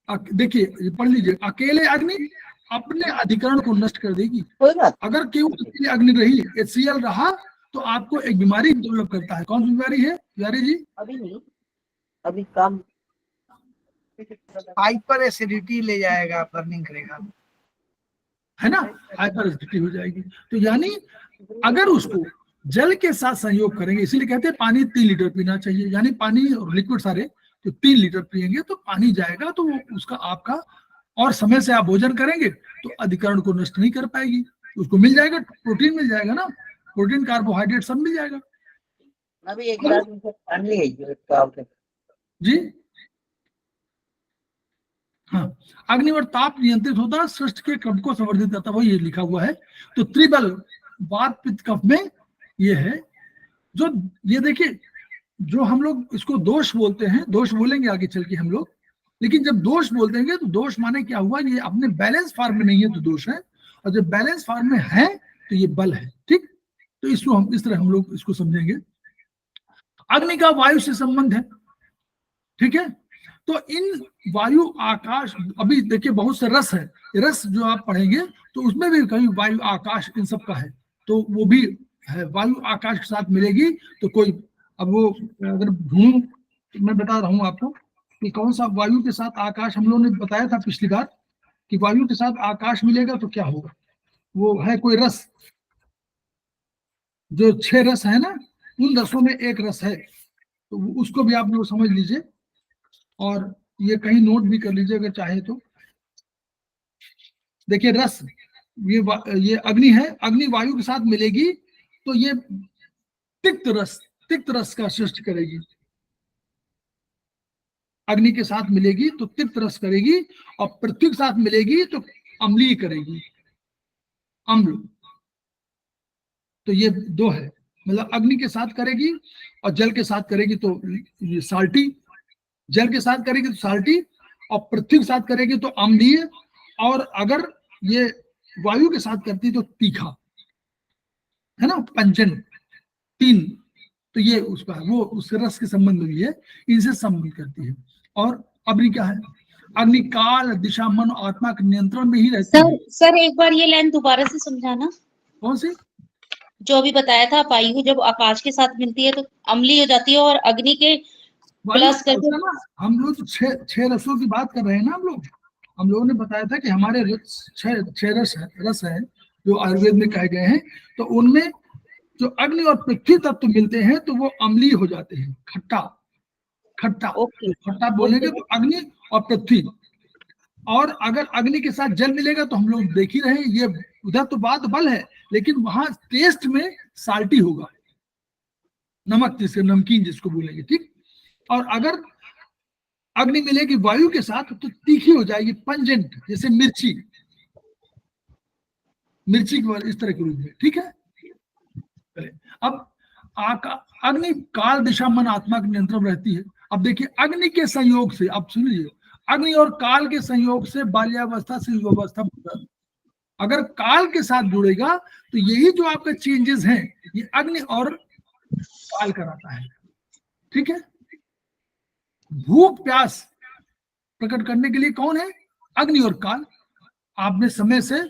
देखिए पढ़ लीजिए, अकेले अग्नि अपने अधिकरण को नष्ट कर देगी। अगर केवल अकेले अग्नि रही, HCl रहा, तो आपको एक बीमारी डेवलप करता है। कौन सी बीमारी है प्यारे जी? अभी नहीं, अभी कम हाइपर एसिडिटी ले जाएगा, बर्निंग करेगा, है ना, हाइपर एसिडिटी हो जाएगी। तो यानी अगर उसको जल के साथ संयोग करेंगे, इसीलिए कहते हैं पानी 3 लीटर पीना चाहिए, यानी पानी और लिक्विड सारे तो 3 लीटर पिएंगे तो पानी जाएगा, तो उसका आपका, और समय से आप भोजन करेंगे तो अधिकरण को नष्ट नहीं कर पाएगी, उसको मिल जाएगा, प्रोटीन मिल जाएगा ना, प्रोटीन कार्बोहाइड्रेट सब मिल जाएगा। अभी एक गिलास में पानी है जी हाँ, अग्नि और ताप नियंत्रित होता है, सृष्टि के क्रम को संवर्धित करता है, वो ये लिखा हुआ है। तो त्रिबल वात पित्त कफ में ये है, जो ये देखिए, जो हम लोग इसको दोष बोलते हैं, दोष बोलेंगे आगे चल के हम लोग, लेकिन जब दोष बोल देंगे तो दोष माने क्या हुआ, ये अपने बैलेंस फॉर्म में नहीं है तो दोष है, और जब बैलेंस फॉर्म में है तो ये बल है, ठीक। तो इसको हम इस तरह हम लोग इसको समझेंगे। अग्नि का वायु से संबंध है, ठीक है। तो इन वायु आकाश, अभी देखिए बहुत से रस है, रस जो आप पढ़ेंगे तो उसमें भी कहीं वायु आकाश इन सब का है, तो वो भी है, वायु आकाश के साथ मिलेगी तो कोई, अब वो अगर ढूंढूं, मैं बता रहा हूं आपको कि कौन सा वायु के साथ आकाश, हम लोगों ने बताया था पिछली बार कि वायु के साथ आकाश मिलेगा तो क्या होगा, वो है कोई रस, जो 6 रस है ना, उन रसों में एक रस है, तो उसको भी आप लोग समझ लीजिए, और ये कहीं नोट भी कर लीजिए अगर चाहे तो। देखिए रस, ये अग्नि है, अग्नि वायु के साथ मिलेगी तो ये तिक्त रस का सृष्टि करेगी, अग्नि के साथ मिलेगी तो तिक्त रस करेगी, और पृथ्वी के साथ मिलेगी तो अम्लीय करेगी, अम्ल। तो ये 2 है, मतलब अग्नि के साथ करेगी और जल के साथ करेगी तो ये साल्टी, जल के साथ करेगी तो साल्टी, और पृथ्वी के साथ करेगी तो अम्लीय, और अगर ये वायु के साथ करती तो तीखा, है ना, पंचन, 3। तो ये उसका वो उस रस के संबंध में है, इनसे संबंध करती है। और अग्नि क्या है, अग्नि काल दिशा मन आत्मा के नियंत्रण में ही रहती है। सर एक बार ये लाइन दोबारा से समझाना, कौन सी, जो अभी बताया था, वायु जब आकाश के साथ मिलती है तो अम्लीय हो जाती है, और अग्नि के प्लस करके, हम लोग 6 रसों की बात कर रहे हैं ना, हम लोगों ने बताया था कि हमारे 6 रस है जो आयुर्वेद में कहे गए हैं, तो उनमें जो अग्नि और पृथ्वी तत्व मिलते हैं तो वो अम्लीय हो जाते हैं, खट्टा खट्टा बोलेंगे तो अग्नि और पृथ्वी। और अगर अग्नि के साथ जल मिलेगा तो हम लोग देख ही रहे हैं, ये उधर तो बात बल है, लेकिन वहां टेस्ट में साल्टी होगा, नमक जिससे नमकीन जिसको बोलेंगे, ठीक। और अगर अग्नि मिलेगी वायु के साथ तो तीखी हो जाएगी, पंजेंट, जैसे मिर्ची के इस तरह के रूप में, ठीक है। अब अग्नि काल दिशा मन आत्मा के नियंत्रण रहती है। अब देखिए अग्नि के संयोग से, अब सुनिए, अग्नि और काल के संयोग से बाल्यावस्था से युवावस्था, अगर काल के साथ जुड़ेगा तो यही जो आपके चेंजेस हैं ये अग्नि और काल कराता है, ठीक है। भूख प्यास प्रकट करने के लिए कौन है? अग्नि और काल। आपने समय से,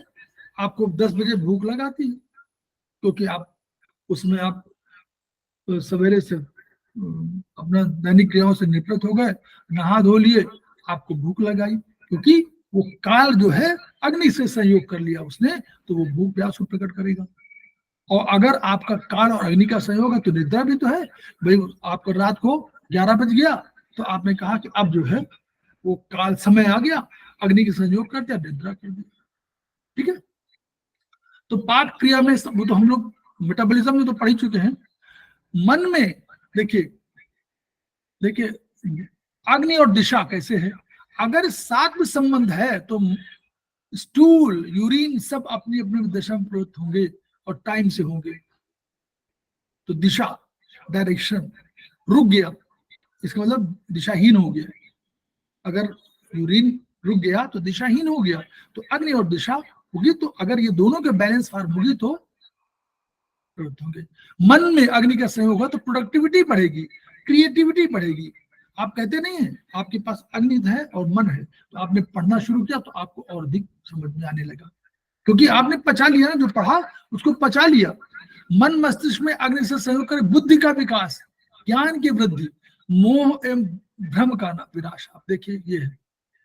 आपको 10 बजे भूख लगाती है क्योंकि आप उसमें आप सवेरे से अपना दैनिक क्रियाओं से निवृत्त हो गए, नहा धो लिए, आपको भूख लगाई, क्योंकि वो काल जो है अग्नि से सहयोग कर लिया उसने, तो वो भूख प्यास को प्रकट करेगा। और अगर आपका काल और अग्नि का सहयोग है तो निद्रा भी तो है भाई। आपको रात को 11 बज गया तो आपने कहा कि अब जो है वो काल समय आ गया, अग्नि के सहयोग कर दिया, निद्रा कर दिया। ठीक है, तो पाक क्रिया में वो तो हम लोग मेटाबॉलिज्म में तो पढ़ ही चुके हैं। मन में देखिए अग्नि और दिशा कैसे है। अगर साथ में संबंध है तो स्टूल, यूरिन सब अपनी अपनी दिशा में प्रवृत्त होंगे और टाइम से होंगे। तो दिशा, डायरेक्शन रुक गया, इसका मतलब दिशाहीन हो गया। अगर यूरिन रुक गया तो दिशाहीन हो गया। तो अग्नि और दिशा होगी, तो अगर ये दोनों के बैलेंस फॉर्म होगी तो प्रवृत्त होंगे। मन में अग्नि का सहयोग होगा तो प्रोडक्टिविटी बढ़ेगी, क्रिएटिविटी बढ़ेगी। आप कहते नहीं है आपके पास अग्नि है और मन है, तो आपने पढ़ना शुरू किया तो आपको और अधिक समझ में आने लगा, क्योंकि आपने पचा लिया ना, जो पढ़ा उसको पचा लिया। मन मस्तिष्क में अग्नि से सहयोग करे बुद्धि का विकास, ज्ञान की वृद्धि, मोह एवं भ्रम का विनाश। आप देखिए ये है,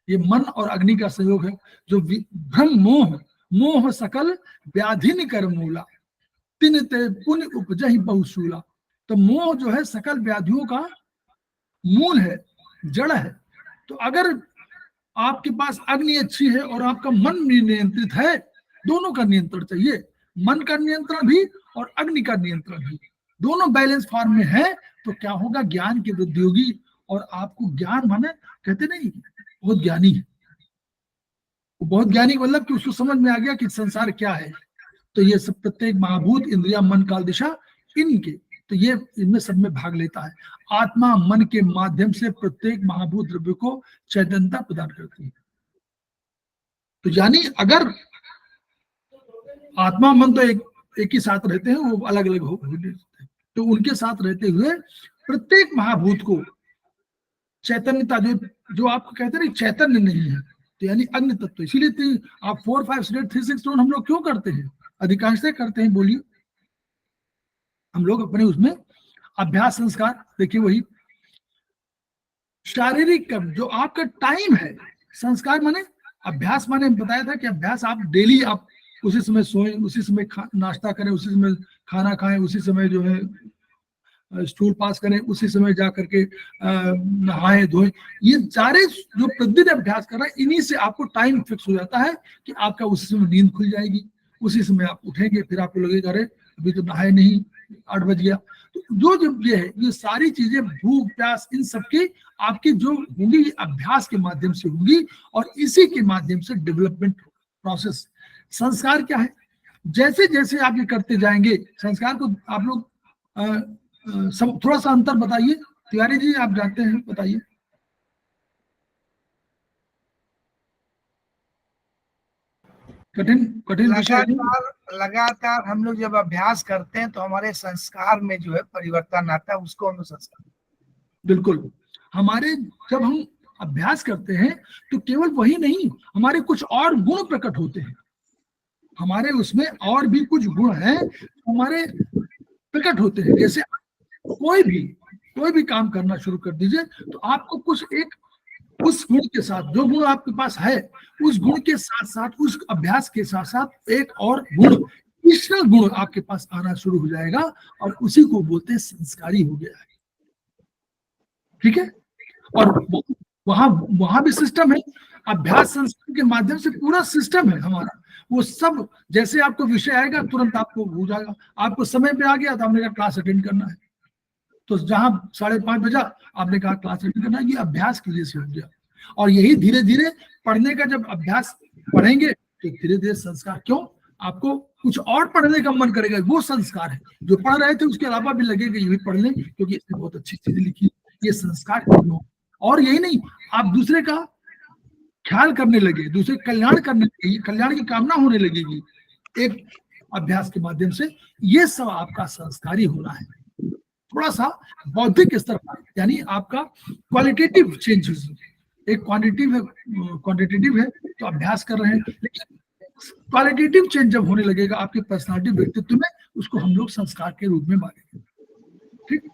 ये मन और अग्नि का सहयोग है। जो भ्रम मोह सकल व्याधिन कर मूला, तिन ते पुण्य उपजहि बहुशूला। तो मोह जो है सकल व्याधियों का मूल है, जड़ है। तो अगर आपके पास अग्नि अच्छी है और आपका मन भी नियंत्रित है, दोनों का नियंत्रण चाहिए, मन का नियंत्रण भी और अग्नि का नियंत्रण भी, दोनों बैलेंस फॉर्म में है, तो क्या होगा? ज्ञान की वृद्धि होगी। और आपको ज्ञान माने कहते नहीं बहुत ज्ञानी है, वो बहुत ज्ञानी मतलब कि उसको समझ में आ गया कि संसार क्या है। तो ये सब प्रत्येक महाभूत, इंद्रिया, मन, काल, दिशा, इनके तो ये इनमें सब में भाग लेता है। आत्मा मन के माध्यम से प्रत्येक महाभूत द्रव्य को चैतन्यता प्रदान करती है। तो यानी अगर आत्मा मन तो एक ही साथ रहते हैं, वो अलग अलग हो तो उनके साथ रहते हुए प्रत्येक महाभूत को चैतन्यता, जो आपको कहते हैं चैतन्य नहीं है, तो यानी अग्नि तत्व। इसीलिए आप 4, 5, 3, 6 हम लोग क्यों करते हैं? अधिकांशतः करते हैं, बोलिए। हम लोग अपने उसमें अभ्यास संस्कार, देखिए वही शारीरिक कर्म जो आपका टाइम है, संस्कार माने अभ्यास, माने बताया था कि अभ्यास आप डेली आप उसी समय सोएं, उसी समय नाश्ता करें, उसी समय खाना खाएं, उसी समय जो है स्टूल पास करें, उसी समय जा करके नहाएं धोएं। ये सारे जो प्रतिदिन अभ्यास कर रहे हैं, इन्हीं से आपको टाइम फिक्स हो जाता है कि आपका उसी समय नींद खुल जाएगी, उसी समय आप उठेंगे, फिर आपको लगेगा अरे अभी तो नहाए नहीं, 8 बज गया। तो जो जब ये है, ये सारी चीजें भूख प्यास इन सबकी आपकी जो होंगी ये अभ्यास के माध्यम से होंगी, और इसी के माध्यम से डेवलपमेंट प्रोसेस। संस्कार क्या है? जैसे जैसे आप ये करते जाएंगे, संस्कार को आप लोग थोड़ा सा अंतर बताइए। तिवारी जी आप जानते हैं, बताइए। कठिन विषय। लगातार हम लोग जब अभ्यास करते हैं तो हमारे संस्कार में जो है परिवर्तन आता है, उसको हम संस्कार। बिल्कुल, हमारे जब हम अभ्यास करते हैं तो केवल वही नहीं, हमारे कुछ और गुण प्रकट होते हैं। हमारे उसमें और भी कुछ गुण हैं हमारे प्रकट होते हैं। जैसे कोई भी काम करना शुरू कर दीजिए तो आपको कुछ एक उस गुण के साथ, जो गुण आपके पास है, उस गुण के साथ साथ, उस अभ्यास के साथ साथ एक और गुण, तीसरा गुण आपके पास आना शुरू हो जाएगा, और उसी को बोलते हैं संस्कारी हो गया है। ठीक है, और वहां भी सिस्टम है, अभ्यास संस्कार के माध्यम से पूरा सिस्टम है हमारा। वो सब जैसे आपको विषय आएगा तुरंत आपको हो जाएगा। आपको समय पे आ गया तो आपने कहा क्लास अटेंड करना है, तो जहां 5:30 बजा आपने कहा क्लास अटेंड करना है, ये अभ्यास की वजह से हो गया। और यही धीरे धीरे पढ़ने का जब अभ्यास पढ़ेंगे तो धीरे धीरे संस्कार, क्यों आपको कुछ और पढ़ने का मन करेगा, वो संस्कार है। जो पढ़ रहे थे उसके अलावा भी लगेगा ये भी पढ़ लें क्योंकि इसने बहुत अच्छी चीजें लिखी, ये संस्कार। और यही नहीं, आप दूसरे का ख्याल करने लगे, दूसरे कल्याण करने लगे, कल्याण की कामना होने लगेगी एक अभ्यास के माध्यम से। ये सब आपका संस्कारी होना है। थोड़ा सा बौद्धिक स्तर पर, यानी आपका क्वालिटेटिव चेंजेस, एक क्वांटिटेटिव है तो अभ्यास कर रहे हैं, लेकिन क्वालिटेटिव चेंज जब होने लगेगा आपकी पर्सनालिटी व्यक्तित्व में, उसको हम लोग संस्कार के रूप में मानेंगे। ठीक।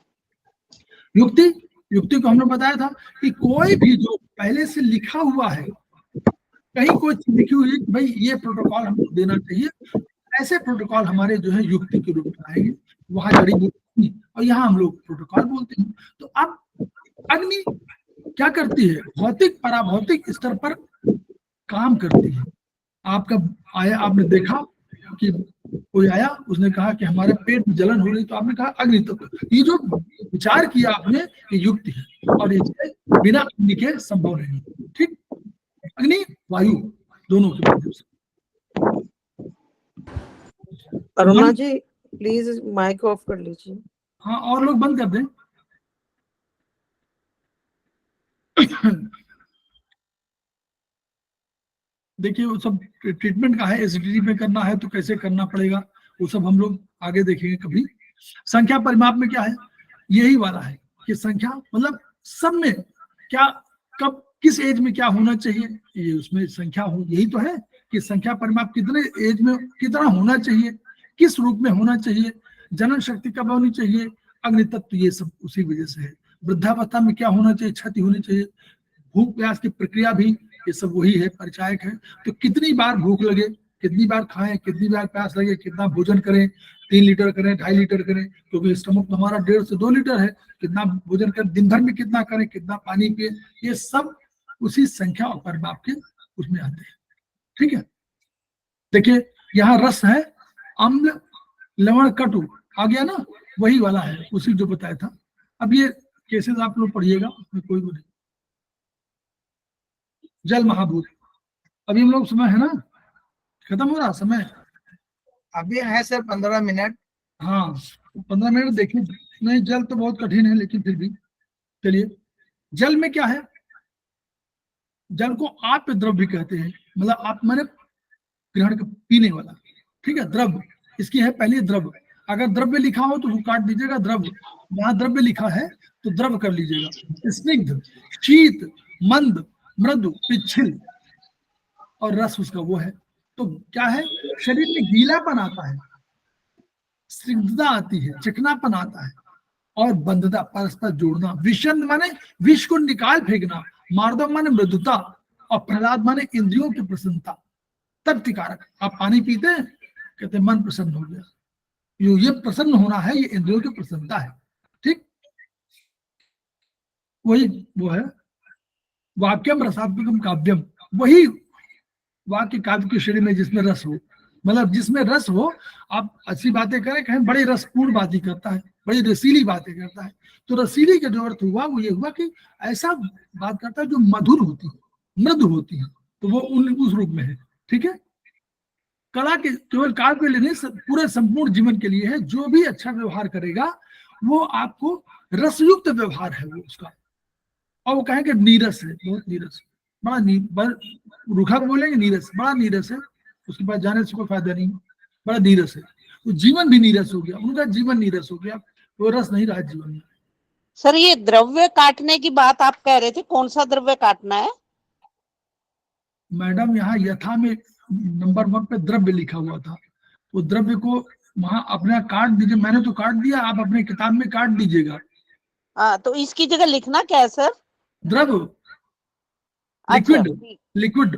युक्ति को हमने बताया था कि कोई भी जो पहले से लिखा हुआ है, कहीं कोई चीज लिखी हुई है कि भाई ये प्रोटोकॉल हमको देना चाहिए, ऐसे प्रोटोकॉल हमारे जो है युक्ति के रूप में आएंगे। वहां जड़ी बूटी और यहाँ हम लोग प्रोटोकॉल बोलते हैं। तो अब अग्नि क्या करती है? भौतिक पराभौतिक स्तर पर काम करती है। आपका आया, आपने देखा कि कोई आया, उसने कहा कि हमारे पेट में जलन हो रही, तो आपने कहा अग्नि तत्व। ये जो विचार किया आपने, ये युक्ति है और ये बिना अग्नि के संभव नहीं। ठीक। अग्नि वायु दोनों के माध्यम से। अरुणा जी प्लीज माइक ऑफ कर लीजिए। हाँ, और लोग बंद कर दें। देखिए वो सब ट्रीटमेंट का है, एसिडिटी में करना है तो कैसे करना पड़ेगा, वो सब हम लोग आगे देखेंगे कभी। संख्या परिमाप में क्या है? यही वाला है कि संख्या मतलब सब में क्या, कब, किस एज में क्या होना चाहिए, ये उसमें संख्या हो, यही तो है कि संख्या परिमाप कितने एज में कितना होना चाहिए, किस रूप में होना चाहिए, जनन शक्ति कब होनी चाहिए, अग्नि तत्व, ये सब उसी वजह से है। वृद्धावस्था में क्या होना चाहिए, क्षति होनी चाहिए, भूख प्यास की प्रक्रिया भी ये सब वही है, परिचायक है। तो कितनी बार भूख लगे, कितनी बार खाएं, कितनी बार प्यास लगे, कितना भोजन करें, 3 लीटर करें, 2.5 लीटर करें, क्योंकि स्टमक तो हमारा 1.5 से 2 लीटर है, कितना भोजन करें, दिन भर में कितना करें, कितना पानी पिए, ये सब उसी संख्या और परिमाप के उसमें आते हैं। ठीक है। देखिए यहाँ रस है, अम्ल लवण कटु आ गया ना, वही वाला है, उसी जो बताया था। अब ये केसेस आप लोग पढ़िएगा, उसमें कोई नहीं। जल महाभूत, अभी हम लोग समय है ना, खत्म हो रहा समय, अभी है सर 15 मिनट। हाँ 15 मिनट देखिए। नहीं, जल तो बहुत कठिन है, लेकिन फिर भी चलिए। जल में क्या है? जल को आप द्रव भी कहते हैं, मतलब आप मैंने ग्रहण का पीने वाला। ठीक है। द्रव इसकी है पहले द्रव, अगर द्रव्य लिखा हो तो काट दीजिएगा द्रव, जहां द्रव्य लिखा है तो द्रव कर लीजिएगा। स्निग्ध, शीत, मंद, मृदु, पिच्छिल और रस उसका वो है। तो क्या है? शरीर में गीलापन आता है, स्निग्धता आती है, चिकनापन आता है और बंधता, परस्पर जोड़ना। विषंद माने विष को निकाल फेंकना, मार्दव माने मृदुता और प्रहलाद माने इंद्रियों की प्रसन्नता, तृप्तिकारक। आप पानी पीते हैं, कहते हैं मन प्रसन्न हो गया, ये प्रसन्न होना है, ये इंद्रियों की प्रसन्नता है। ठीक। वही वो है वाक्यम रसात्मकम काव्यम, वही वाक्य काव्य के शरीर में जिसमें रस हो, मतलब जिसमें रस हो। आप अच्छी बातें करें, कहें बड़ी रसपूर्ण बातें करता है, बड़ी रसीली बातें करता है, तो रसीली का जो अर्थ हुआ वो ये हुआ कि ऐसा बात करता है जो मधुर होती है, मृदु होती है, तो वो उस रूप में है। ठीक है। कला के केवल काव्य के लिए नहीं, पूरे संपूर्ण जीवन के लिए है। जो भी अच्छा व्यवहार करेगा वो आपको रसयुक्त व्यवहार है वो उसका। और वो कहेंगे नीरस है, बहुत नीरस है, बड़ा रूखा बोलेंगे नीरस, बड़ा नीरस है, उसके पास जाने से कोई फायदा नहीं, बड़ा नीरस है। तो जीवन भी नीरस हो गया, उनका जीवन नीरस हो गया, वो रस नहीं रहा जीवन में। सर ये द्रव्य काटने की बात आप कह रहे थे, कौन सा द्रव्य काटना है? मैडम यहाँ यथा में नंबर 1 पे द्रव्य लिखा हुआ था, वो द्रव्य को वहां अपने काट दीजिए। मैंने तो काट दिया, आप अपने किताब में काट दीजिएगा। हाँ, तो इसकी जगह लिखना क्या है सर? द्रव, लिक्विड, लिक्विड।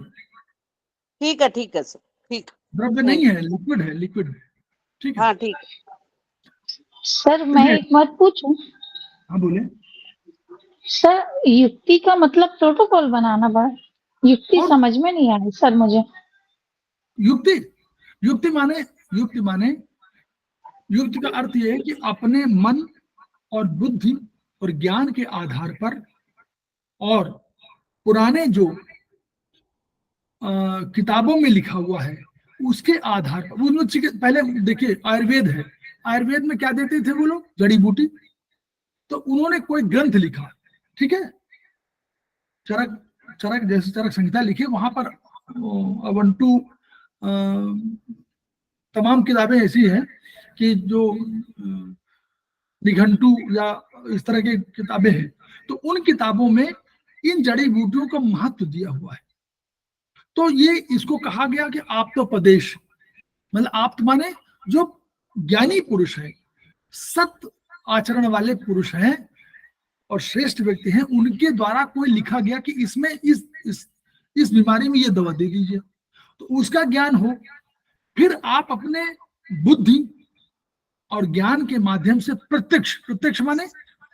ठीक है सर, ठीक। द्रव्य नहीं है, लिक्विड है, लिक्विड। ठीक है। हाँ ठीक। सर मैं एक बात पूछूं? हाँ बोले। सर युक्ति का मतलब प्रोटोकॉल बनाना बा, युक्ति समझ में नहीं आई सर मुझे। युक्ति माने युक्ति का अर्थ यह है कि अपने मन और बुद्धि और ज्ञान के आधार पर और पुराने जो किताबों में लिखा हुआ है उसके आधार पर, उसमें पहले देखिए आयुर्वेद है, आयुर्वेद में क्या देते थे वो लोग? जड़ी बूटी। तो उन्होंने कोई ग्रंथ लिखा, ठीक है, चरक जैसे चरक संहिता लिखी, वहां पर अवंटू तमाम किताबें ऐसी हैं कि जो निघंटू या इस तरह की किताबें हैं। तो उन किताबों में इन जड़ी बूटियों का महत्व दिया हुआ है। तो ये इसको कहा गया कि आप्तोपदेश, मतलब आप्त माने जो ज्ञानी पुरुष है, सत्य आचरण वाले पुरुष हैं और श्रेष्ठ व्यक्ति हैं, उनके द्वारा कोई लिखा गया कि इसमें इस बीमारी में ये दवा दे दीजिए, तो उसका ज्ञान हो। फिर आप अपने बुद्धि और ज्ञान के माध्यम से प्रत्यक्ष माने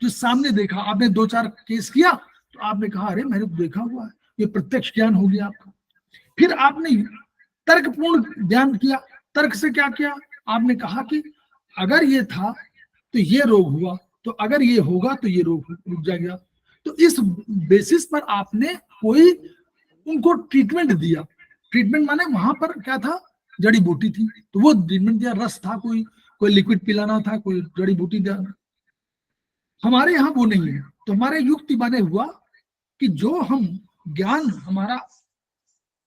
जो सामने देखा, आपने 2-4 केस किया तो आपने कहा अरे मैंने तो देखा हुआ है, ये प्रत्यक्ष ज्ञान हो गया आपका। फिर आपने तर्कपूर्ण ज्ञान किया। तर्क से क्या किया? आपने कहा कि अगर ये था तो ये रोग हुआ, तो अगर ये होगा तो ये रोग रुक जाएगा। तो इस बेसिस पर आपने कोई उनको ट्रीटमेंट दिया। ट्रीटमेंट माने वहां पर क्या था? जड़ी बूटी थी, तो वो ट्रीटमेंट दिया। रस था, कोई लिक्विड पिलाना था, कोई जड़ी बूटी दिया। हमारे यहाँ वो नहीं है। तो हमारे युक्ति माने हुआ कि जो हम ज्ञान हमारा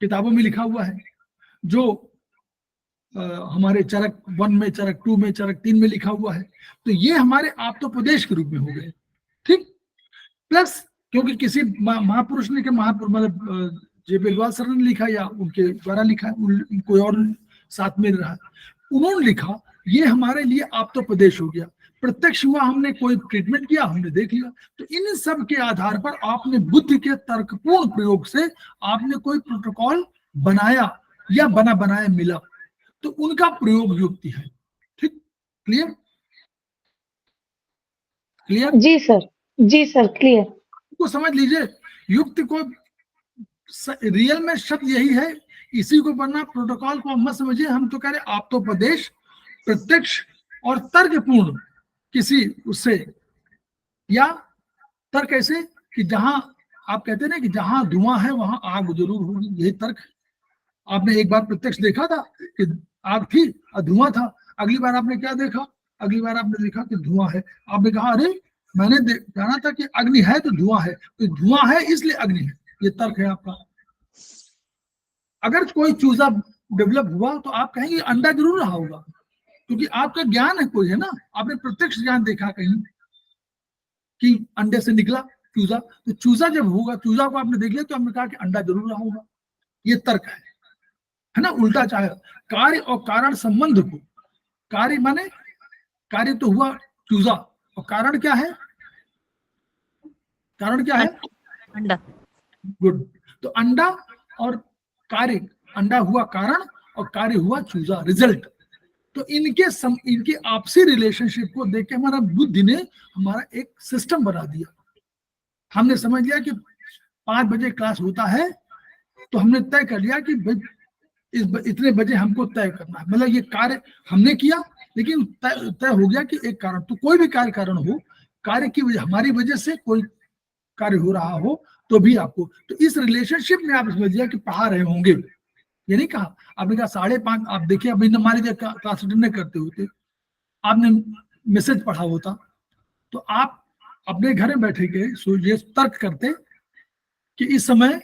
किताबों में लिखा हुआ है, जो हमारे चरक 1 में, चरक 2 में, चरक 3 में लिखा हुआ है, तो ये हमारे आप्तोपदेश के रूप में हो गए। ठीक, प्लस क्योंकि किसी महापुरुष ने, महापुरुष मतलब जे.पी. अग्रवाल सर ने लिखा या उनके द्वारा लिखा है, कोई और साथ में रहा, उन्होंने लिखा, ये हमारे लिए आप्तोपदेश हो गया। प्रत्यक्ष हुआ, हमने कोई ट्रीटमेंट किया, हमने देख लिया। तो इन सब के आधार पर आपने बुद्धि के तर्कपूर्ण प्रयोग से आपने कोई प्रोटोकॉल बनाया या बना बनाया मिला, तो उनका प्रयोग युक्ति है। ठीक, क्लियर? क्लियर? जी सर क्लियर। को समझ लीजिए, युक्ति को रियल में शब्द यही है, इसी को बनना। प्रोटोकॉल को मत समझिए, हम तो कह रहे आप्तोपदेश, प्रत्यक्ष और तर्कपूर्ण किसी उससे, या तर्क ऐसे कि जहां आप कहते हैं ना कि जहां धुआं है वहां आग जरूर होगी, यही तर्क है। आपने एक बार प्रत्यक्ष देखा था कि आग थी और धुआं था, अगली बार आपने क्या देखा? अगली बार आपने देखा कि धुआं है। आपने कहा अरे मैंने जाना था कि अग्नि है तो धुआं है, तो धुआं है इसलिए अग्नि है। ये तर्क है आपका। अगर कोई चूजा डेवलप हुआ तो आप कहेंगे अंडा जरूर रहा होगा, क्योंकि आपका ज्ञान है, कोई है ना, आपने प्रत्यक्ष ज्ञान देखा कहीं कि अंडे से निकला चूजा, तो चूजा जब होगा, चूजा को आपने देख लिया तो आपने कहा कि अंडा जरूर रहा होगा। ये तर्क है ना। उल्टा चाहे कार्य और कारण संबंध को, कार्य माने कार्य तो हुआ चूजा, और कारण क्या है? कारण क्या है? अंडा। गुड। तो अंडा और कार्य, अंडा हुआ कारण और कार्य हुआ चूजा, रिजल्ट। तो इनके आपसी रिलेशनशिप को देख के हमारा बुद्धि ने हमारा एक सिस्टम बना दिया। हमने समझ लिया कि 5 बजे क्लास होता है, तो हमने तय कर लिया कि इतने बजे हमको तय करना है। मतलब ये कार्य हमने किया, लेकिन तय हो गया कि एक कारण, तो कोई भी कारण हो, कार्य की वजह, हमारी वजह से कोई कार्य हो रहा हो तो भी आपको, तो इस रिलेशनशिप में आप समझ लिया कि पढ़ा रहे होंगे। ये नहीं कहा, आपने कहा 5:30, आप देखिए अभी मान लीजिए क्लास अटेंड नहीं करते होते, आपने मैसेज पढ़ा होता, तो आप अपने घर में बैठे के ये तर्क करते कि इस समय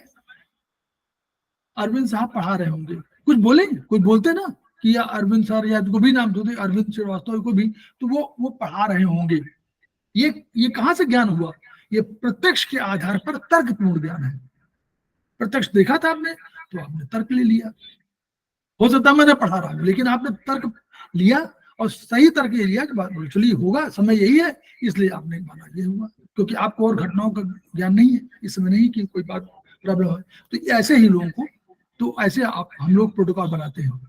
अरविंद साहब पढ़ा रहे होंगे, कुछ बोलेंगे, कुछ बोलते ना कि या अरविंद सर या को भी नाम दो, अरविंद श्रीवास्तव को भी, तो वो पढ़ा रहे होंगे। ये कहां से ज्ञान हुआ? ये प्रत्यक्ष के आधार पर तर्कपूर्ण ज्ञान है। प्रत्यक्ष देखा था आपने, तो आपने तर्क ले लिया। हो सकता मैंने पढ़ा रहा हूं, लेकिन आपने तर्क लिया और सही तर्क ये लिया कि एक्चुअली होगा, समय यही है, इसलिए आपने माना ये हुआ, क्योंकि आपको और घटनाओं का ज्ञान नहीं है, इस समय नहीं कि कोई बात प्रॉब्लम है। तो ऐसे ही लोगों को, तो ऐसे हम लोग प्रोटोकॉल बनाते हैं।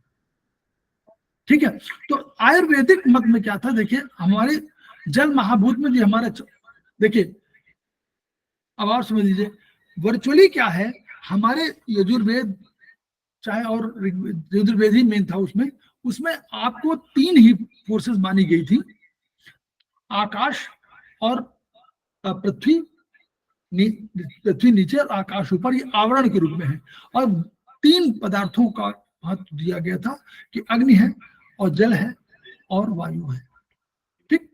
ठीक है। तो आयुर्वेदिक मत में क्या था? देखिए हमारे जल महाभूत में जो हमारे, देखिए अब आप समझ लीजिए वर्चुअली क्या है, हमारे यजुर्वेद चाहे और यजुर्वेद ही मेन था, उसमें आपको 3 ही फोर्सेस मानी गई थी, आकाश और पृथ्वी नीचे और आकाश ऊपर, ये आवरण के रूप में है। और 3 पदार्थों का महत्व दिया गया था कि अग्नि है और जल है और वायु है। ठीक,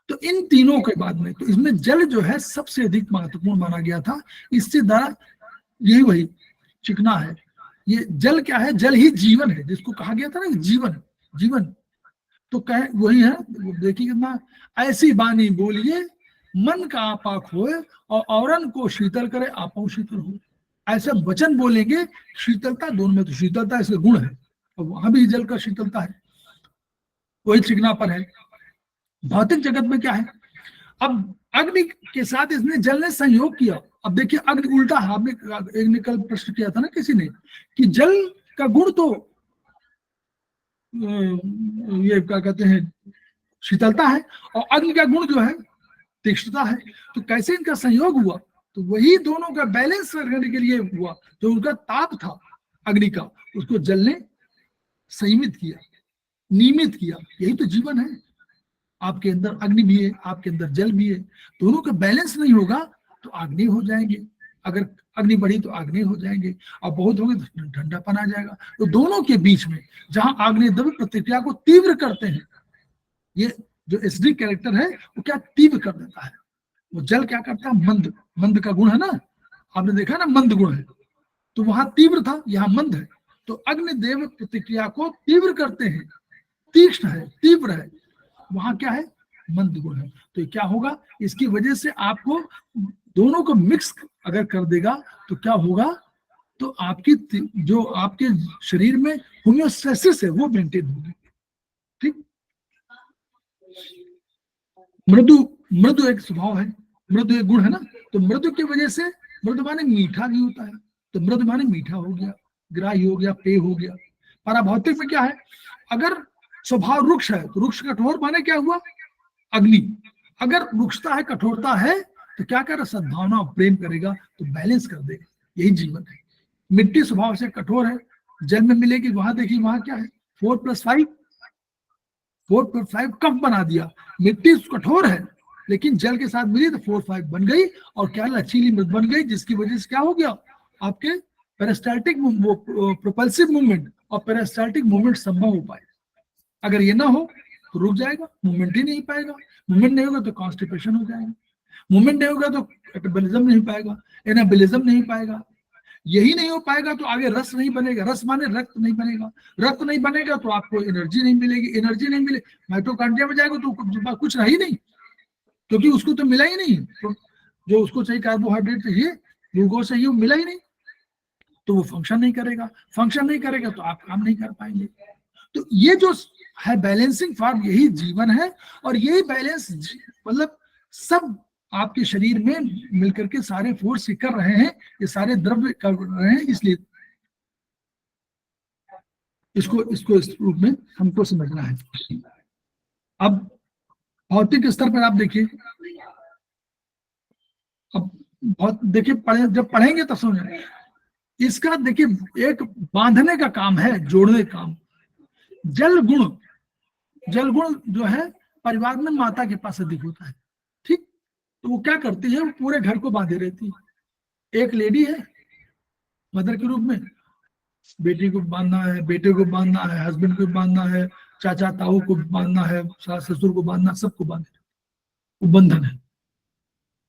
तो इन तीनों के बाद में, तो इसमें जल जो है सबसे अधिक महत्वपूर्ण माना गया था। इससे द्वारा यही वही चिकना है। ये जल क्या है? जल ही जीवन है, जिसको कहा गया था ना जीवन। तो कहे वही है, देखिए कितना, ऐसी बानी बोलिए मन का आपा खोए और औरन को शीतल करे आपो शीतल हो। ऐसे वचन बोलेंगे, शीतलता दोनों में, तो शीतलता इसका गुण है और वहां भी जल का शीतलता है, वही चिकना पर है। भौतिक जगत में क्या है, अब अग्नि के साथ इसने जल ने संयोग किया। अब देखिए अग्नि उल्टा है, आपने एक ने कल प्रश्न किया था ना किसी ने कि जल का गुण तो ये क्या कहते हैं शीतलता है और अग्नि का गुण जो है तीक्ष्णता है, तो कैसे इनका संयोग हुआ, तो वही दोनों का बैलेंस करने के लिए हुआ। जो उनका ताप था अग्नि का, उसको जल ने संयमित किया, नियमित किया। यही तो जीवन है, आपके अंदर अग्नि भी है, आपके अंदर जल भी है, दोनों का बैलेंस नहीं होगा तो आग्नेय हो जाएंगे। अगर अग्नि बढ़ी तो आग्नेय हो जाएंगे, और बहुत होगी तो ठंडापन आ जाएगा। तो दोनों के बीच में जहां आग्नेय द्रव्य प्रतिक्रिया को तीव्र करते हैं, ये जो एसिडिक कैरेक्टर है वो क्या तीव्र कर देता है, वो जल क्या करता है मंद, मंद का गुण है ना, आपने देखा ना मंद गुण है, तो वहां तीव्र था यहाँ मंद है। तो अग्निदेव प्रतिक्रिया को तीव्र करते हैं, तीक्ष्ण है, तीव्र है, वहां क्या है मंद गुण है। तो क्या होगा, इसकी वजह से आपको दोनों को मिक्स अगर कर देगा तो क्या होगा, तो आपकी जो आपके शरीर में होम्योस्टेसिस है वो मेंटेन होगी। ठीक, मृदु, मृदु एक स्वभाव है, मृदु एक गुण है ना, तो मृदु की वजह से, मृदु माने मीठा भी होता है, तो मृदु माने मीठा हो गया, ग्राह्य हो गया, पेय हो गया। पराभौतिक में क्या है, अगर स्वभाव रुक्ष है तो रुक्ष कठोर माने क्या हुआ अग्नि, अगर रुक्षता है कठोरता है तो क्या कर सद्भावना और प्रेम करेगा, तो बैलेंस कर देगा। यही जीवन है। मिट्टी स्वभाव से कठोर है, जल में मिलेगी, वहां देखिए वहां क्या है 4+5, 4+5 कफ बना दिया। मिट्टी कठोर है लेकिन जल के साथ मिली तो 4-5 बन गई और क्या लचीली मृद बन गई, जिसकी वजह से क्या हो गया, आपके पेरिस्टाल्टिक प्रोपल्सिव मूवमेंट और पेरिस्टाल्टिक मूवमेंट संभव हो पाए। अगर ये ना हो तो रुक जाएगा, मूवमेंट ही नहीं पाएगा, मूवमेंट नहीं होगा तो कॉन्स्टिपेशन हो जाएगा, मूवमेंट नहीं होगा तो कैटाबॉलिज्म नहीं पाएगा, एनाबॉलिज्म नहीं पाएगा, यही नहीं हो पाएगा तो आगे रस नहीं बनेगा, रस माने रक्त नहीं बनेगा, रक्त नहीं बनेगा तो आपको एनर्जी नहीं मिलेगी, एनर्जी नहीं मिले माइटोकॉन्ड्रिया में जाएगा तो कुछ रही नहीं, क्योंकि उसको तो मिला ही नहीं, तो जो उसको चाहिए कार्बोहाइड्रेट चाहिए, ग्लूकोज चाहिए, वो मिला ही नहीं, तो वो फंक्शन नहीं करेगा, फंक्शन नहीं करेगा तो आप काम नहीं कर पाएंगे। तो ये जो है बैलेंसिंग फॉर्म, यही जीवन है, और यही बैलेंस मतलब सब आपके शरीर में मिलकर के सारे फोर्स कर रहे हैं, ये सारे द्रव्य कर रहे हैं, इसलिए इसको इसको इस रूप में हमको समझना है। अब भौतिक स्तर पर आप देखिए, अब बहुत देखिए जब पढ़ेंगे तब समझेंगे। इसका देखिए एक बांधने का काम है, जोड़ने का काम। जल गुण जो है परिवार में माता के पास अधिक होता है, ठीक, तो वो क्या करती है, वो पूरे घर को बांधे रहती है। एक लेडी है मदर के रूप में, बेटी को बांधना है, बेटे को बांधना है, हस्बैंड को बांधना है, चाचा ताऊ को बांधना है, सास ससुर को बांधना, सबको बांधे, वो बंधन है।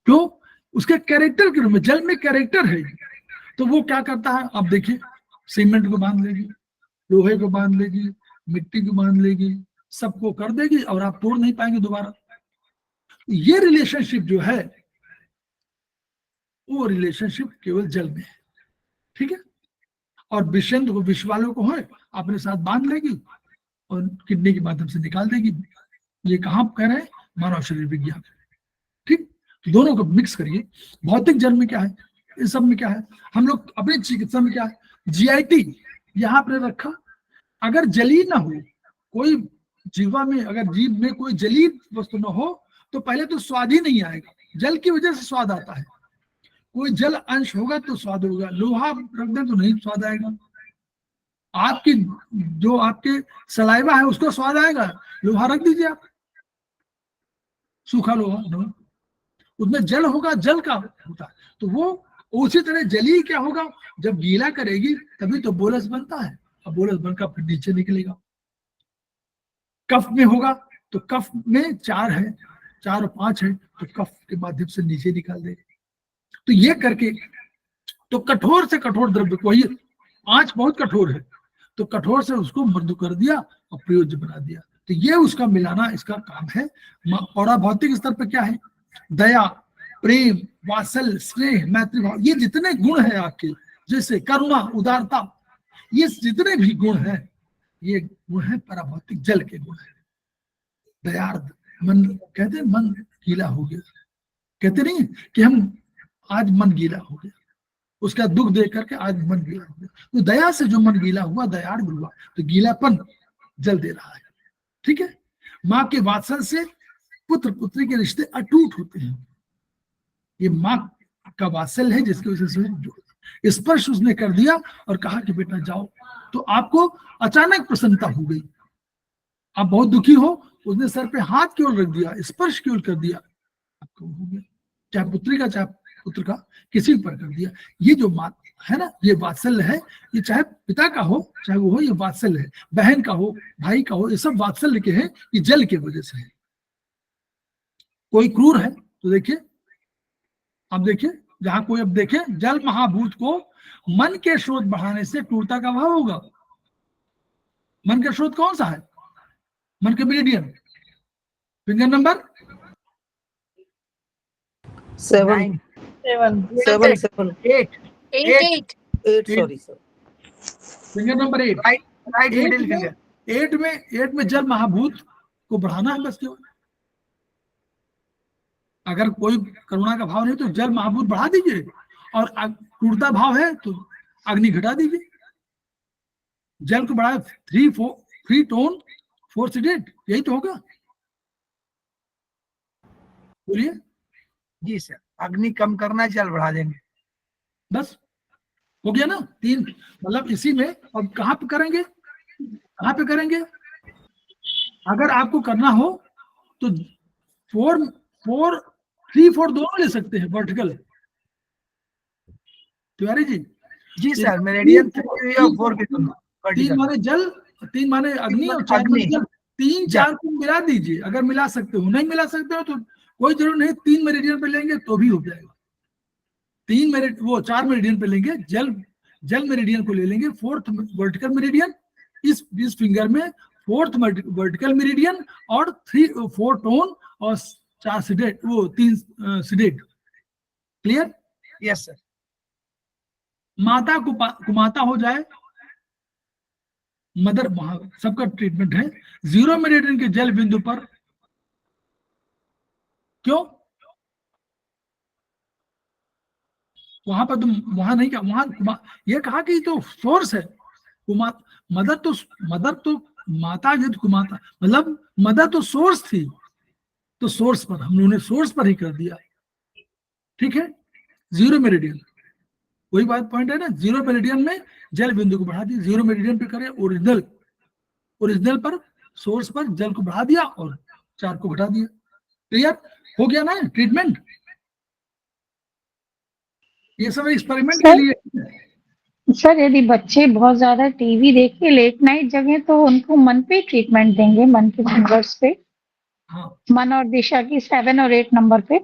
क्यों, उसके कैरेक्टर के रूप में, जल में कैरेक्टर है, तो वो क्या करता है, आप देखिए सीमेंट को बांध लेगी, लोहे को बांध लेगी, मिट्टी को बांध लेगी, सबको कर देगी और आप तोड़ नहीं पाएंगे दोबारा। ये रिलेशनशिप जो है वो रिलेशनशिप केवल जल में है, ठीक है। और विषेंद्र को, विष वालों को है अपने साथ बांध लेगी और किडनी के माध्यम से निकाल देगी। ये कहाँ कह रहे हैं, मानव शरीर विज्ञान, ठीक। तो दोनों को मिक्स करिए। भौतिक जल में क्या है, इस सब में क्या है, हम लोग अपनी चिकित्सा में क्या है, GIT यहाँ पर रखा। अगर जली ना हो, कोई जीवा में अगर जीव में कोई जलीय वस्तु न हो तो पहले तो स्वाद ही नहीं आएगा, जल की वजह से स्वाद आता है। कोई जल अंश होगा तो स्वाद होगा, लोहा रख दें तो नहीं स्वाद आएगा। आपकी जो आपके सलाइवा है उसको स्वाद आएगा, लोहा रख दीजिए आप, सूखा लोहा no? उसमें जल होगा, जल का होता है, तो वो उसी तरह जली क्या होगा, जब गीला करेगी तभी तो बोलस बनता है, अब बोलस बनकर फिर नीचे निकलेगा। कफ में होगा तो कफ में 4 है, 4 और 5 है, तो कफ के माध्यम से नीचे निकाल देगा। तो ये करके तो कठोर से कठोर द्रव्य को, ये आंच बहुत कठोर है तो कठोर से उसको मृदु कर दिया और प्रयोज्य बना दिया। तो ये उसका मिलाना इसका काम है। और भौतिक स्तर पर क्या है, दया, प्रेम, वात्सल्य, स्नेह, मैत्रीभाव, ये जितने गुण हैं आपके, जैसे करुणा, उदारता, ये जितने भी गुण हैं, ये गुण है पराभौतिक जल के गुण है। दयार्द, मन कहते हैं मन गीला हो गया, कहते नहीं कि हम आज मन गीला हो गया, उसका दुख देख करके आज मन गीला हो गया। तो दया से जो मन गीला हुआ, दयार्द हुआ, तो गीलापन जल दे रहा है। ठीक है। माँ के वात्सल्य से पुत्र पुत्री के रिश्ते अटूट होते हैं। ये माँ का वात्सल्य है जिसकी वजह से स्पर्श उसने कर दिया और कहा कि बेटा जाओ, तो आपको अचानक प्रसन्नता हो गई। आप बहुत दुखी हो, उसने सर पे हाथ क्यों रख दिया, स्पर्श क्यों कर दिया, आपको हो गया। चाहे पुत्री का चाहे पुत्र का, किसी पर कर दिया। ये जो माँ है ना, ये वात्सल्य है। ये चाहे पिता का हो चाहे वो हो, ये वात्सल्य है। बहन का हो, भाई का हो, ये सब वात्सल्य के हैं, ये जल के वजह से है। कोई क्रूर है तो देखिए, अब देखिए, जहां कोई अब देखे जल महाभूत को मन के स्रोत बढ़ाने से क्रूरता का भाव होगा। मन का स्रोत कौन सा है? मन के meridian, finger number 7 7 7 8 8 sorry sir. Finger number 8, right middle finger. 8 में जल महाभूत को बढ़ाना है बस केवल। अगर कोई करुणा का भाव नहीं तो जल महाभूत बढ़ा दीजिए, और क्रूरता भाव है तो अग्नि घटा दीजिए। जल को बढ़ाए 3 टोन 4 सीडेट, यही तो होगा। बोलिए। जी सर, अग्नि कम करना, जल बढ़ा देंगे, बस हो गया ना। 3 मतलब इसी में। अब कहाँ पे करेंगे, कहाँ पे करेंगे? अगर आपको करना हो तो 3 4 दोनों ले सकते हैं वर्टिकल। तिवारी जी, जी सर, मेरिडियन 3 और 4 के दोनों 3 vertical। माने जल, 3 माने अग्नि और 4 अग्नि। माने जल। 3 4 को मिला दीजिए, अगर मिला सकते हो। नहीं मिला सकते हो तो कोई जरूर नहीं, 3 मेरिडियन पे लेंगे तो भी हो जाएगा। 4 मेरिडियन पे लेंगे, जल मेरिडियन को ले लेंगे, 4th वर्टिकल मेरिडियन, इस फिंगर में 4th वर्टिकल मेरिडियन, और 4 टोन और 4 सीडेट, वो 3 सीडेट। क्लियर? Yes sir. माता कुमाता हो जाए, मदर, सबका ट्रीटमेंट है। 0 मेरिडियन के जल बिंदु पर, क्यों वहां पर तुम वहां नहीं, क्या वहां ये कहा कि तो सोर्स है। मदर तो माता यदि कुमाता, मतलब मदर तो सोर्स थी, तो सोर्स पर हम लोगों ने सोर्स पर ही कर दिया। ठीक है। 0 मेरिडियन, वही बात पॉइंट है ना। 0 मेरिडियन में जल बिंदु को बढ़ा दिया, 0 मेरिडियन पे करे ओरिजिनल पर, सोर्स पर जल को बढ़ा दिया और 4 को घटा दिया। क्लियर हो गया ना ट्रीटमेंट? ये सब एक्सपेरिमेंट के लिए। सर यदि बच्चे बहुत ज्यादा टीवी देख के लेट नाइट जगे तो उनको मन पे ट्रीटमेंट देंगे, मन के फिंगर्स पे। हाँ, मन और दिशा की 7 और 8 नंबर पे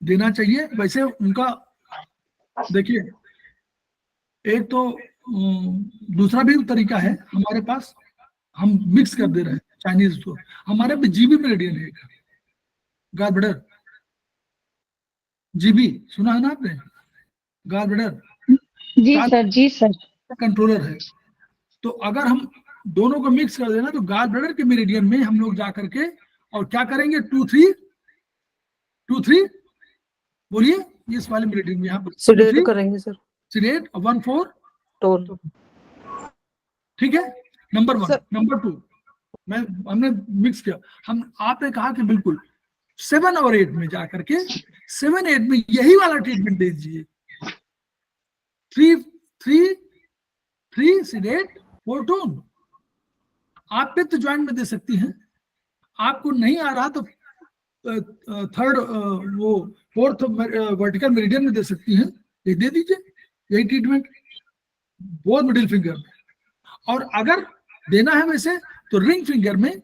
देना चाहिए। वैसे उनका देखिए, एक तो दूसरा भी तरीका है हमारे पास, हम मिक्स कर दे रहे हैं चाइनीज को। हमारे पे जीबी मेरिडियन है, गॉलब्लैडर, जीबी सुना है ना आपने? गॉलब्लैडर जी सर कंट्रोलर है। तो अगर हम दोनों को मिक्स कर देना तो गॉलब्लैडर के मेरिडियन में हम लोग जा करके और क्या करेंगे, 2 3 बोलिए, इस वाले मेरिडियन में यहाँ पर सीडेट करेंगे सर, सीडेट 1 4 टोन। ठीक है। नंबर 1, नंबर 2 हमने मिक्स किया। आपने कहा कि बिल्कुल 7 और 8 में जाकर के 7 8 में यही वाला ट्रीटमेंट दे दीजिए। 3 सीडेट 4 टोन। आप पित्त ज्वाइंट में दे सकती हैं। आपको नहीं आ रहा तो 4th वर्टिकल मेरिडियन में दे सकती हैं, ये दे दीजिए, यही ट्रीटमेंट बोथ मिडिल फिंगर में। और अगर देना है वैसे तो रिंग फिंगर में,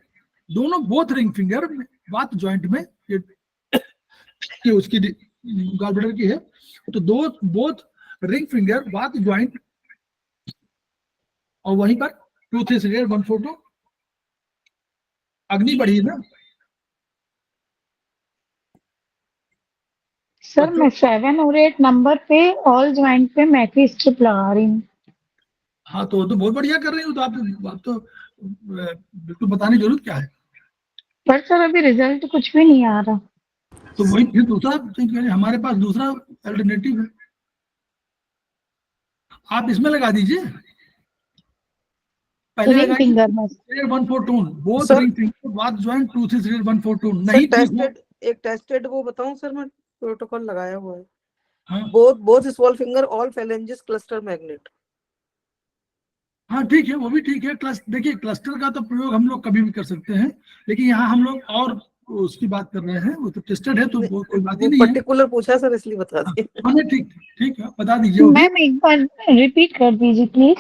दोनों बोथ रिंग फिंगर में, वात ज्वाइंट में, ये उसकी गॉलब्लैडर की है, तो बोथ रिंग फिंगर वात ज्वाइंट, और वहीं पर 2 3 सीडेट 1 4 टोन। अग्नि बढ़ी ना, सर मैं 7 और 8 नंबर पे ऑल ज्वाइंट पे मैकी स्ट्रिप लगा रही हूँ। हाँ तो बहुत बढ़िया कर रही हो। तो आप तो बिल्कुल बताने की जरूरत क्या है। पर सर अभी रिजल्ट कुछ भी नहीं आ रहा। तो वही फिर दूसरा हमारे पास दूसरा अल्टरनेटिव है, आप इसमें लगा दीजिए। पहले रिंग फिंगर में। 1/4 tone both sir- ring finger बात ज्वाइंट 2 3 1/4 टोन सर नहीं ठीक हुआ। एक टेस्टेड वो बताऊं सर, मैं प्रोटोकॉल लगाया हुआ है। हाँ both small finger all phalanges cluster magnet. हाँ ठीक है, वो भी ठीक है। देखिए क्लस्टर का तो प्रयोग हम लोग कभी भी कर सकते हैं, लेकिन यहाँ हम लोग और उसकी बात कर रहे हैं। वो तो टेस्टेड है तो वो कोई बात ही वो नहीं है। पर्टिकुलर पूछा सर, इसलिए बता हाँ दिए। हाँ, नहीं, ठीक ठीक है, बता दीजिए वो भी। मैम एक बार रिपीट कर दीजिए please.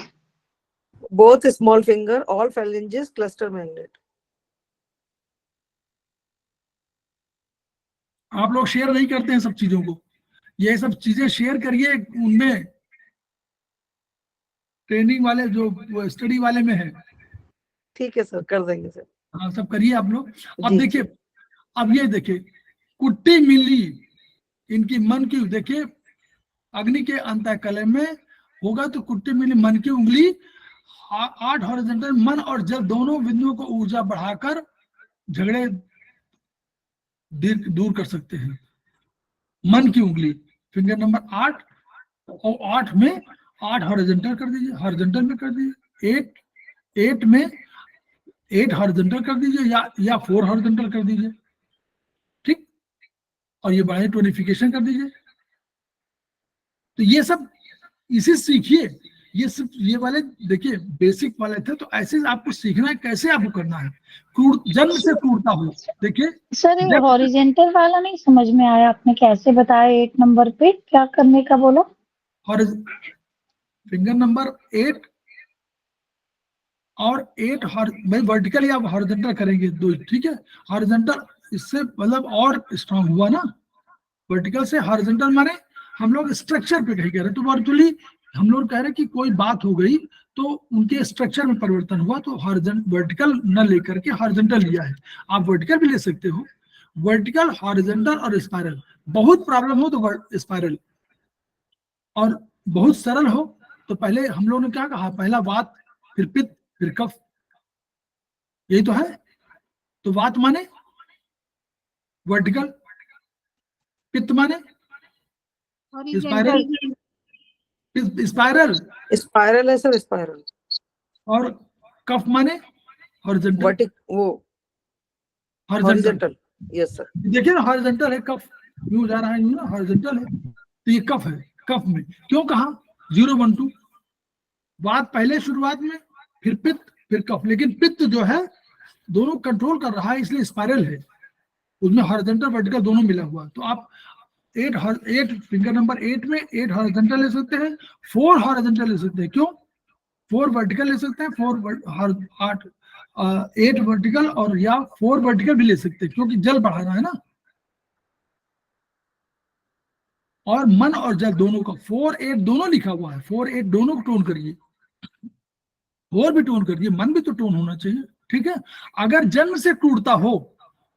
Both small finger all phalanges cluster magnet. आप लोग शेयर नहीं करते हैं सब चीजों को, ये सब चीजें शेयर करिए उनमें, ट्रेनिंग वाले जो स्टडी वाले में है। ठीक है सर, कर देंगे सर। हाँ सब करिए आप लोग। अब जी, देखिए, अब ये देखिए कुट्टी मिली इनकी मन की, देखिए अग्नि के अंतःकलय में होगा तो कुट्टी मिली मन की उंगली 8 हॉरिजॉन्टल मन और जल दोनों बिंदुओं को ऊर्जा बढ़ाकर झगड़े दूर कर सकते हैं। मन की उंगली फिंगर नंबर 8 और 8 में 8 हॉरिजॉन्टल कर दीजिए, हॉरिजॉन्टल में कर दीजिए। 8 में 8 हॉरिजॉन्टल कर दीजिए या 4 हॉरिजॉन्टल कर दीजिए, ठीक। और ये बढ़ाइए, टोनिफिकेशन कर दीजिए। तो ये सब इसे सीखिए। ये सब ये वाले देखिए बेसिक वाले थे, तो ऐसे आपको सीखना है कैसे आपको करना है। जन्म से टूटता हो, देखिए सर ये हॉरिजेंटल वाला नहीं समझ में आया, आपने कैसे बताया 8 नंबर पे क्या करने का बोला? फिंगर नंबर 8 और 8 भाई वर्टिकल या हॉरिजॉन्टल करेंगे दो, ठीक है। हॉरिजॉन्टल इससे मतलब और स्ट्रांग हुआ ना। वर्टिकल से हॉरिजॉन्टल माने हम लोग स्ट्रक्चर पे कहीं कह रहे हैं, तो वर्चुअली हम लोग कह रहे हैं कि कोई बात हो गई तो उनके स्ट्रक्चर में परिवर्तन हुआ, तो वर्टिकल न लेकर के हॉरिजॉन्टल लिया है। आप वर्टिकल भी ले सकते हो, वर्टिकल, हॉरिजॉन्टल और स्पाइरल। बहुत प्रॉब्लम हो तो स्पाइरल, और बहुत सरल हो तो पहले हम लोगों ने क्या कहा, पहला वात, फिर पित्त, फिर कफ, यही तो है। तो वात माने वर्टिकल, पित्त माने स्पाइरल, स्पाइरल स्पाइरल है सर, स्पाइरल। और कफ माने हॉरिजॉन्टल, वर्टिक वो हॉरिजॉन्टल। Yes sir. देखिए ना हॉरिजॉन्टल है, कफ यूं जा रहा है, यूं ना हॉरिजॉन्टल है, तो ये कफ है। कफ में क्यों कहा 0 1 2, बात पहले शुरुआत में, फिर पित्त, फिर कफ। लेकिन पित्त जो है दोनों कंट्रोल कर रहा है, इसलिए स्पाइरल है, उसमें हॉरिजॉन्टल वर्टिकल दोनों मिला हुआ। तो आप 8 फिंगर नंबर 8 में 8 हॉरिजॉन्टल ले सकते हैं, 4 हॉरिजॉन्टल ले सकते हैं। क्यों 4 वर्टिकल ले सकते हैं, 8 वर्टिकल और या 4 वर्टिकल भी ले सकते हैं, क्योंकि जल बढ़ाना है ना। और मन और जल दोनों का 4 8 दोनों लिखा हुआ है, 4 8 दोनों को टोन करिए, 4 भी टोन करिए, मन भी तो टोन होना चाहिए, ठीक है। अगर जन्म से टूटता हो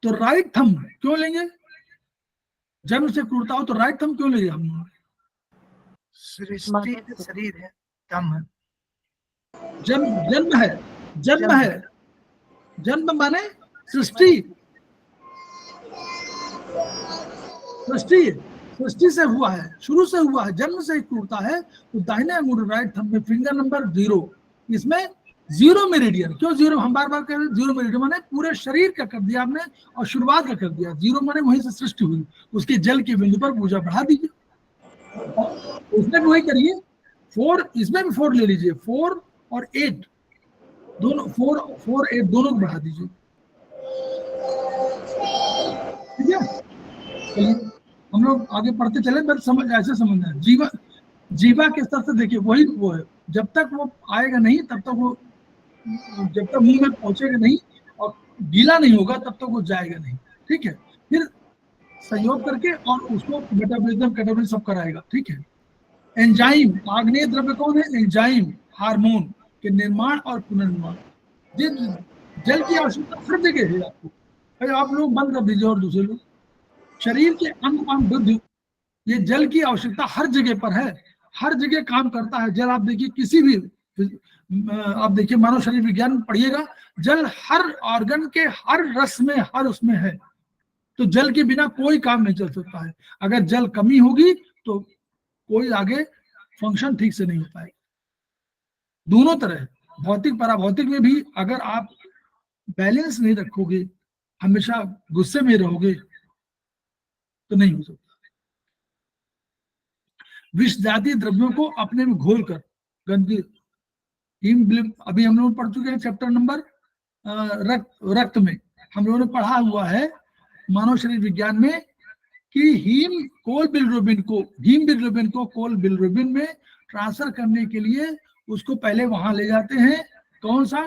तो राइट थंब क्यों लेंगे, जन्म से टूटता हो तो राइट थंब क्यों लेंगे हम? सृष्टि शरीर है, तम है, जन्म है, जन्म है, जन्म माने सृष्टि, सृष्टि, सृष्टि से हुआ है, शुरू से हुआ है, जन्म से टूटता है। तो दाहिने अंगूठे राइट थंब में फिंगर नंबर 0, इसमें 0 मेरिडियन। क्यों 0? हम बार बार कह रहे हैं 0 मेरिडियन माने पूरे शरीर का कर दिया आपने और शुरुआत का कर दिया। 0 माने वहीं से सृष्टि हुई, उसके जल के बिंदु पर पूजा बढ़ा दीजिए। उसमें भी वही करिए, 4 इसमें भी 4 ले लीजिए, 4 और 8 दोनों, 4 8 दोनों को बढ़ा दीजिए, ठीक है। चलिए हम लोग आगे पढ़ते चले, बस समझ ऐसे समझना है। जीवा के स्तर से देखिए वही वो है, जब तक वो आएगा नहीं तब तक वो, जब तक मुंह में पहुंचेगा नहीं और गीला नहीं होगा तब तक वो जाएगा नहीं, ठीक है। फिर संयोग करके और उसको मेटाबॉलिज्म कैटाबॉलिज्म सब कराएगा, ठीक है। एंजाइम, आग्नेय द्रव्य कौन है? एंजाइम, हार्मोन के निर्माण और पुनर्निर्माण। जल की आवश्यकता हर जगह है आपको, आप लोग बंद कर दीजिए और दूसरे लोग। शरीर के अंग वृद्धि ये जल की आवश्यकता हर जगह पर है, हर जगह काम करता है जल। आप देखिए किसी भी आप देखिए मानव शरीर विज्ञान में पढ़िएगा, जल हर ऑर्गन के हर रस में, हर उसमें है। तो जल के बिना कोई काम नहीं चल सकता है। अगर जल कमी होगी तो कोई आगे फंक्शन ठीक से नहीं हो पाएगा। दोनों तरह, भौतिक पराभौतिक में भी अगर आप बैलेंस नहीं रखोगे, हमेशा गुस्से में रहोगे, तो नहीं हो सकता। विष जातीय द्रव्यों को अपने में घोलकर गंदगी, अभी हम लोग पढ़ चुके हैं चैप्टर नंबर रक्त में हम लोगों ने पढ़ा हुआ है मानव शरीर विज्ञान में कि हीम बिलिरुबिन को कोल बिलिरुबिन में ट्रांसफर करने के लिए उसको पहले वहां ले जाते हैं। कौन सा,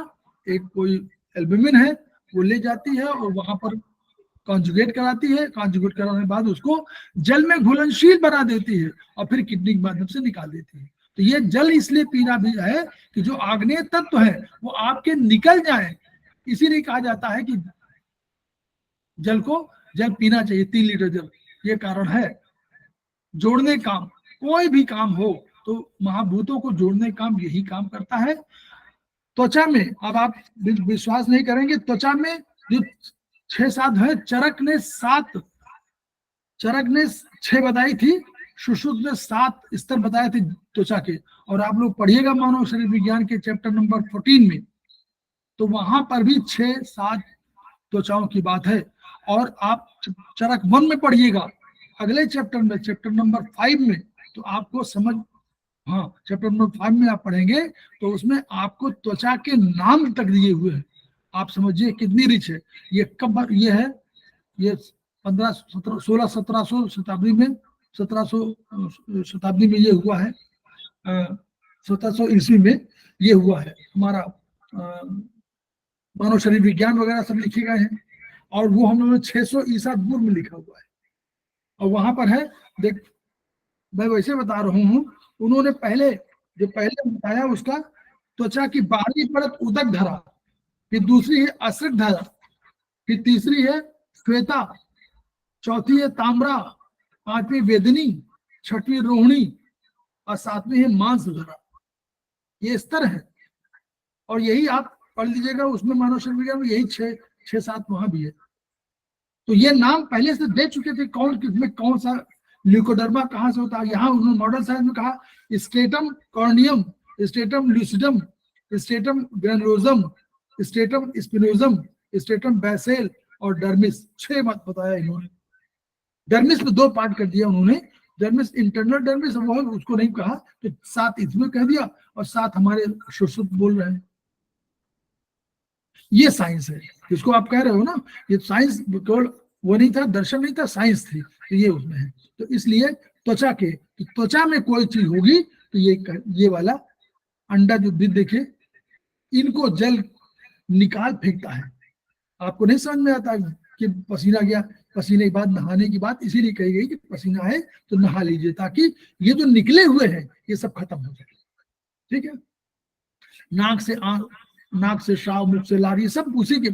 एक कोई एल्बुमिन है वो ले जाती है और वहां पर कॉन्जुगेट कराती है। कॉन्जुगेट कराने के बाद उसको जल में घुलनशील बना देती है और फिर किडनी के माध्यम से निकाल देती है। तो ये जल इसलिए पीना भी है कि जो आग्नेय तत्व है वो आपके निकल जाए, इसीलिए कहा जाता है कि जल पीना चाहिए, 3 लीटर जल। ये कारण है। जोड़ने काम, कोई भी काम हो तो महाभूतों को जोड़ने काम यही काम करता है। त्वचा में, अब आप विश्वास नहीं करेंगे, त्वचा में जो 6-7 है, चरक ने 6 बताई थी, सुश्रुत ने 7 स्तर बताए थे त्वचा के। और आप लोग पढ़िएगा मानव शरीर विज्ञान के चैप्टर नंबर 14 में, तो वहां पर भी 6-7 त्वचाओं की बात है। और आप चरक 1 में पढ़िएगा, अगले चैप्टर में, चैप्टर नंबर 5 में, तो आपको चैप्टर नंबर 5 में आप पढ़ेंगे तो उसमें आपको त्वचा के नाम तक दिए हुए हैं। आप समझिए कितनी रिच है। ये कब ये है, ये 1600 शताब्दी में, 1700 शताब्दी में ये हुआ है, 1700 ईस्वी में ये हुआ है। हमारा मानव शरीर विज्ञान वगैरह सब लिखे गए हैं और वो हम लोगों ने 600 ईसा पूर्व में लिखा हुआ है। और वहां पर है, देख मैं वैसे बता रहा हूँ, उन्होंने पहले बताया उसका त्वचा की बाहरी परत उदक धरा, फिर दूसरी है असृक धरा, फिर तीसरी है श्वेता, चौथी है ताम्रा, 5वीं वेदनी, 6वीं रोहिणी और 7वीं है मांस धरा। ये स्तर है और यही आप पढ़ लीजिएगा उसमें मानव शरीर विज्ञान में, यही 6-7 वहां भी है। तो ये नाम पहले से दे चुके थे, कौन किसमें कौन सा ल्यूकोडर्मा कहाँ से होता है। यहाँ उन्होंने मॉडर्न साइंस में कहा stratum corneum, stratum lucidum, stratum granulosum, stratum spinosum, stratum basale और डर्मिस। 6 बात बताया इन्होंने। डर्मिस में 2 पार्ट कर दिया उन्होंने, डर्मिस इंटरनल डर्मिस वो है, उसको नहीं कहा, तो 7 इसमें कह दिया और 7 हमारे सुश्रुत बोल रहे हैं। ये साइंस है जिसको आप कह रहे हो ना, ये साइंस केवल वो नहीं था, दर्शन नहीं था, साइंस थी, तो ये उसमें है। तो इसलिए त्वचा में कोई चीज होगी तो ये वाला अंडा जो भी देखे, इनको जल निकाल फेंकता है। आपको नहीं समझ में आता कि पसीना गया, पसीने के बाद नहाने की बात इसीलिए कही गई कि पसीना है तो नहा लीजिए, ताकि ये जो निकले हुए हैं ये सब खत्म हो जाए। ठीक है, नाक से श्राव, मुख से लार, ये सब उसी के,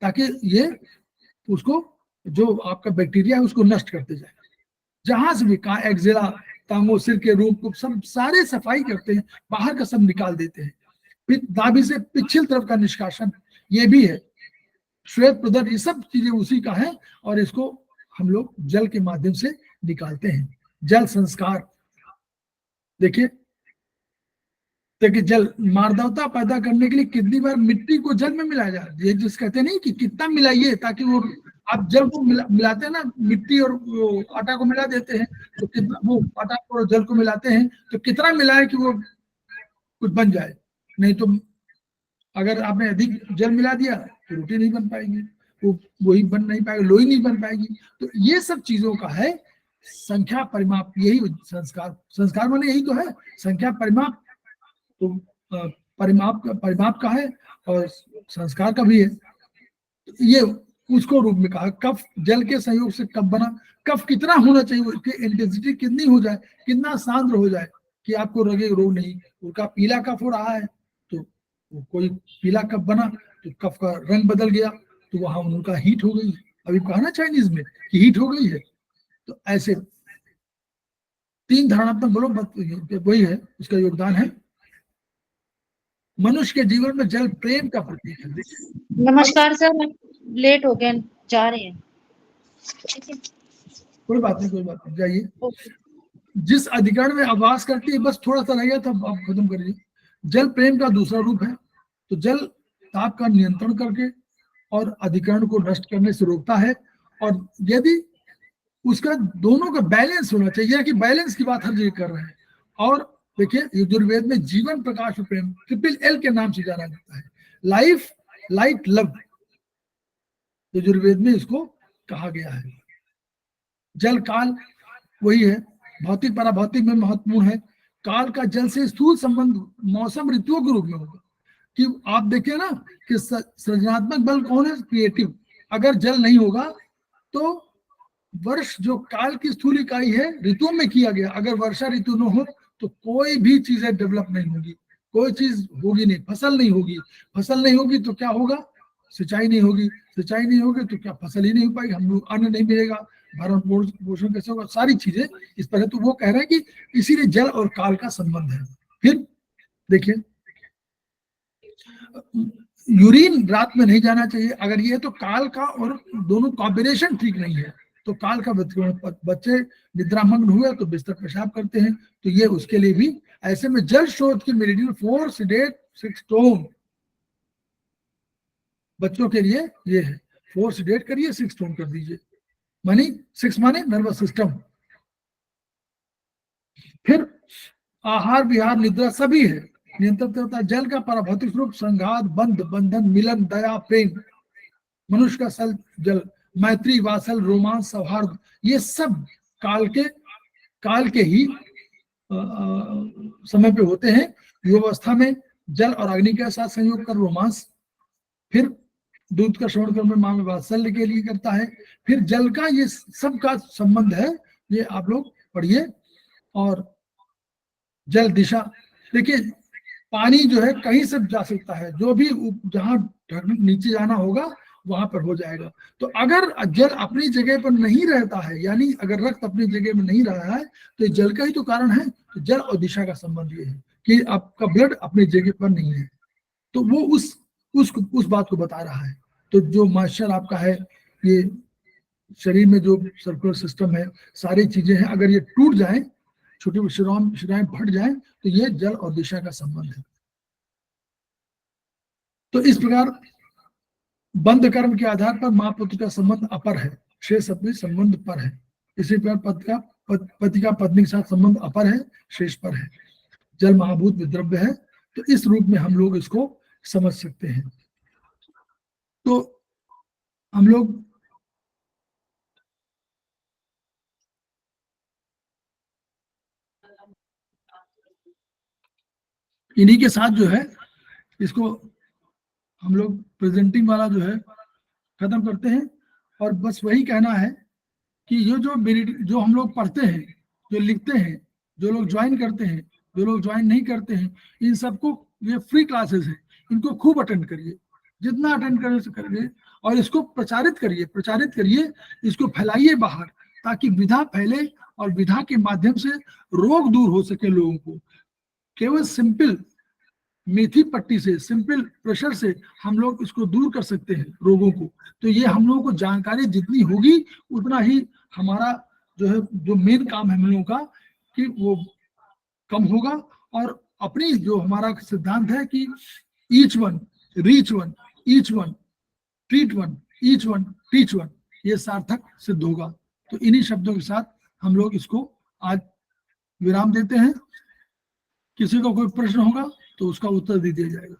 ताकि ये उसको जो आपका बैक्टीरिया है उसको नष्ट करते जाए। जहां से भी एक्जिला, टांगों, सिर के रूप को सब सारे सफाई करते हैं, बाहर का सब निकाल देते हैं। फिर नाभि से पिछली तरफ का निष्कासन ये भी है, श्वेत प्रदर, ये सब चीजें उसी का है और इसको हम लोग जल के माध्यम से निकालते हैं। जल संस्कार देखिए जल मार्दवता पैदा करने के लिए कितनी बार मिट्टी को जल में मिलाया जाए। ये जिस कहते नहीं कि कितना मिलाइए, ताकि वो आप जल को मिलाते हैं ना, मिट्टी और आटा को मिला देते हैं, तो कितना वो आटा और जल को मिलाते हैं तो कितना मिलाए कि वो कुछ बन जाए। नहीं तो अगर आपने अधिक जल मिला दिया तो रोटी नहीं बन पाएगी, वो वही बन नहीं पाएगी, लोई नहीं बन पाएगी। तो ये सब चीजों का है संख्या परिमाप, यही संस्कार माने यही तो है, संख्या परिमाप। तो परिमाप का है और संस्कार का भी है। तो ये उसको रूप में कहा, कफ जल के संयोग से कफ बना। कफ कितना होना चाहिए, उसकी इंटेंसिटी कितनी हो जाए, कितना सांद्र हो जाए कि आपको रोग नहीं। उनका पीला कफ हो रहा है तो कोई पीला कफ बना तो कफ का रंग बदल गया, तो वहां उनका हीट हो गई। अभी कहा ना चाइनीज में कि हीट हो गई है, तो ऐसे 3 धारणात्मक बलों वही है, उसका योगदान है। मनुष्य के जीवन में जल प्रेम का प्रतीक है। देखिए नमस्कार सर, लेट हो गए, जा रहे हैं। ठीक है, कोई बात नहीं, जाइए। जिस अधिकरण में आवास करती है, बस थोड़ा सा रह गया था, आप खत्म करिए। जल प्रेम का दूसरा रूप है। तो जल ताप का नियंत्रण करके और अधिकरण को नष्ट करने से रोकता है, और यदि उसका दोनों का बैलेंस होना चाहिए, कि बैलेंस की बात हर जगह कर रहे हैं। और देखिए यजुर्वेद में जीवन, प्रकाश और प्रेम, ट्रिपल एल के नाम से जाना जाता है। लाइफ, लाइट, लव, यजुर्वेद में इसको कहा गया है। जल काल वही है, भौतिक पराभौतिक में महत्वपूर्ण है। काल का जल से स्थूल संबंध मौसम ऋतुओं के रूप में होगा। कि आप देखिए ना कि सृजनात्मक बल कौन है, क्रिएटिव। अगर जल नहीं होगा तो वर्ष जो काल की स्थूल इकाई है ऋतुओं में किया गया, अगर वर्षा ऋतु न हो तो कोई भी चीजें डेवलप नहीं होगी, कोई चीज होगी नहीं, फसल नहीं होगी। फसल नहीं होगी तो क्या होगा, सिंचाई नहीं होगी, सिंचाई नहीं होगी तो क्या फसल ही नहीं हो पाएगी, हम लोग अन्न नहीं मिलेगा, भरण पोषण कैसे होगा, सारी चीजें इस पर है। तो वो कह रहे हैं कि इसीलिए जल और काल का संबंध है। फिर देखिए यूरिन रात में नहीं जाना चाहिए, अगर ये तो काल का और दोनों कॉम्बिनेशन ठीक नहीं है। तो काल का बच्चे निद्रामग्न हुए तो बिस्तर पेशाब करते हैं, तो ये उसके लिए भी। ऐसे में जल स्रोत की मेरिडियन 4 sedate 6 tone बच्चों के लिए ये है। 4 sedate करिए, 6 tone कर दीजिए, मानी 6 माने नर्वस सिस्टम। फिर आहार विहार निद्रा सभी है, नियंत्रित करता है। जल का पराभौतिक स्वरूप संघात, बंध, बंधन, मिलन, दया, प्रेम। मनुष्य का सल जल, मैत्री, वात्सल, रोमांस, सौहार्द, ये सब काल के ही समय पे होते हैं। युवावस्था में जल और अग्नि के साथ संयोग कर रोमांस। फिर दूध का श्रवण क्रम में माँ में वात्सल्य के लिए करता है। फिर जल का ये सब का संबंध है, ये आप लोग पढ़िए। और जल दिशा, देखिए पानी जो है कहीं से जा सकता है, जो भी जहां नीचे जाना होगा वहां पर हो जाएगा। तो अगर जल अपनी जगह पर नहीं रहता है, यानी अगर रक्त अपनी जगह में नहीं रहा है, तो जल का ही तो कारण है। तो जल और दिशा का संबंध ये है कि आपका ब्लड अपनी जगह पर नहीं है, तो वो उस बात को बता रहा है। तो जो मॉइस्चर आपका है, ये शरीर में जो सर्कुलर सिस्टम है, सारी चीजें हैं, अगर ये टूट जाए, छोटी शिराएं फट जाए, तो ये जल और दिशा का संबंध है। तो इस प्रकार बंध कर्म के आधार पर माँ पुत्र का संबंध अपर है, शेष अपने संबंध पर है। इसी प्रकार पति का पत्नी के साथ संबंध अपर है, शेष पर है। जल महाभूत विद्रव्य है। तो इस रूप में हम लोग इसको समझ सकते हैं। तो हम लोग इन्हीं के साथ जो है इसको हम लोग प्रेजेंटिंग वाला जो है खत्म करते हैं। और बस वही कहना है कि ये जो हम लोग पढ़ते हैं, जो लिखते हैं, जो लोग ज्वाइन करते हैं, जो लोग ज्वाइन नहीं करते हैं, इन सबको ये फ्री क्लासेस हैं, इनको खूब अटेंड करिए, जितना अटेंड करिए, और इसको प्रचारित करिए, इसको फैलाइए बाहर, ताकि विधा फैले और विधा के माध्यम से रोग दूर हो सके लोगों को। केवल सिंपल मेथी पट्टी से, सिंपल प्रेशर से हम लोग इसको दूर कर सकते हैं रोगों को। तो ये हम लोगों को जानकारी जितनी होगी उतना ही हमारा जो है, जो मेन काम है हम लोगों का, कि वो कम होगा। और अपनी जो हमारा सिद्धांत है कि each one reach one, each one treat one, each one teach one, ये सार्थक सिद्ध होगा। तो इन्हीं शब्दों के साथ हम लोग इसको आज विराम देते हैं। किसी को कोई प्रश्न होगा तो उसका उत्तर दे दिया जाएगा।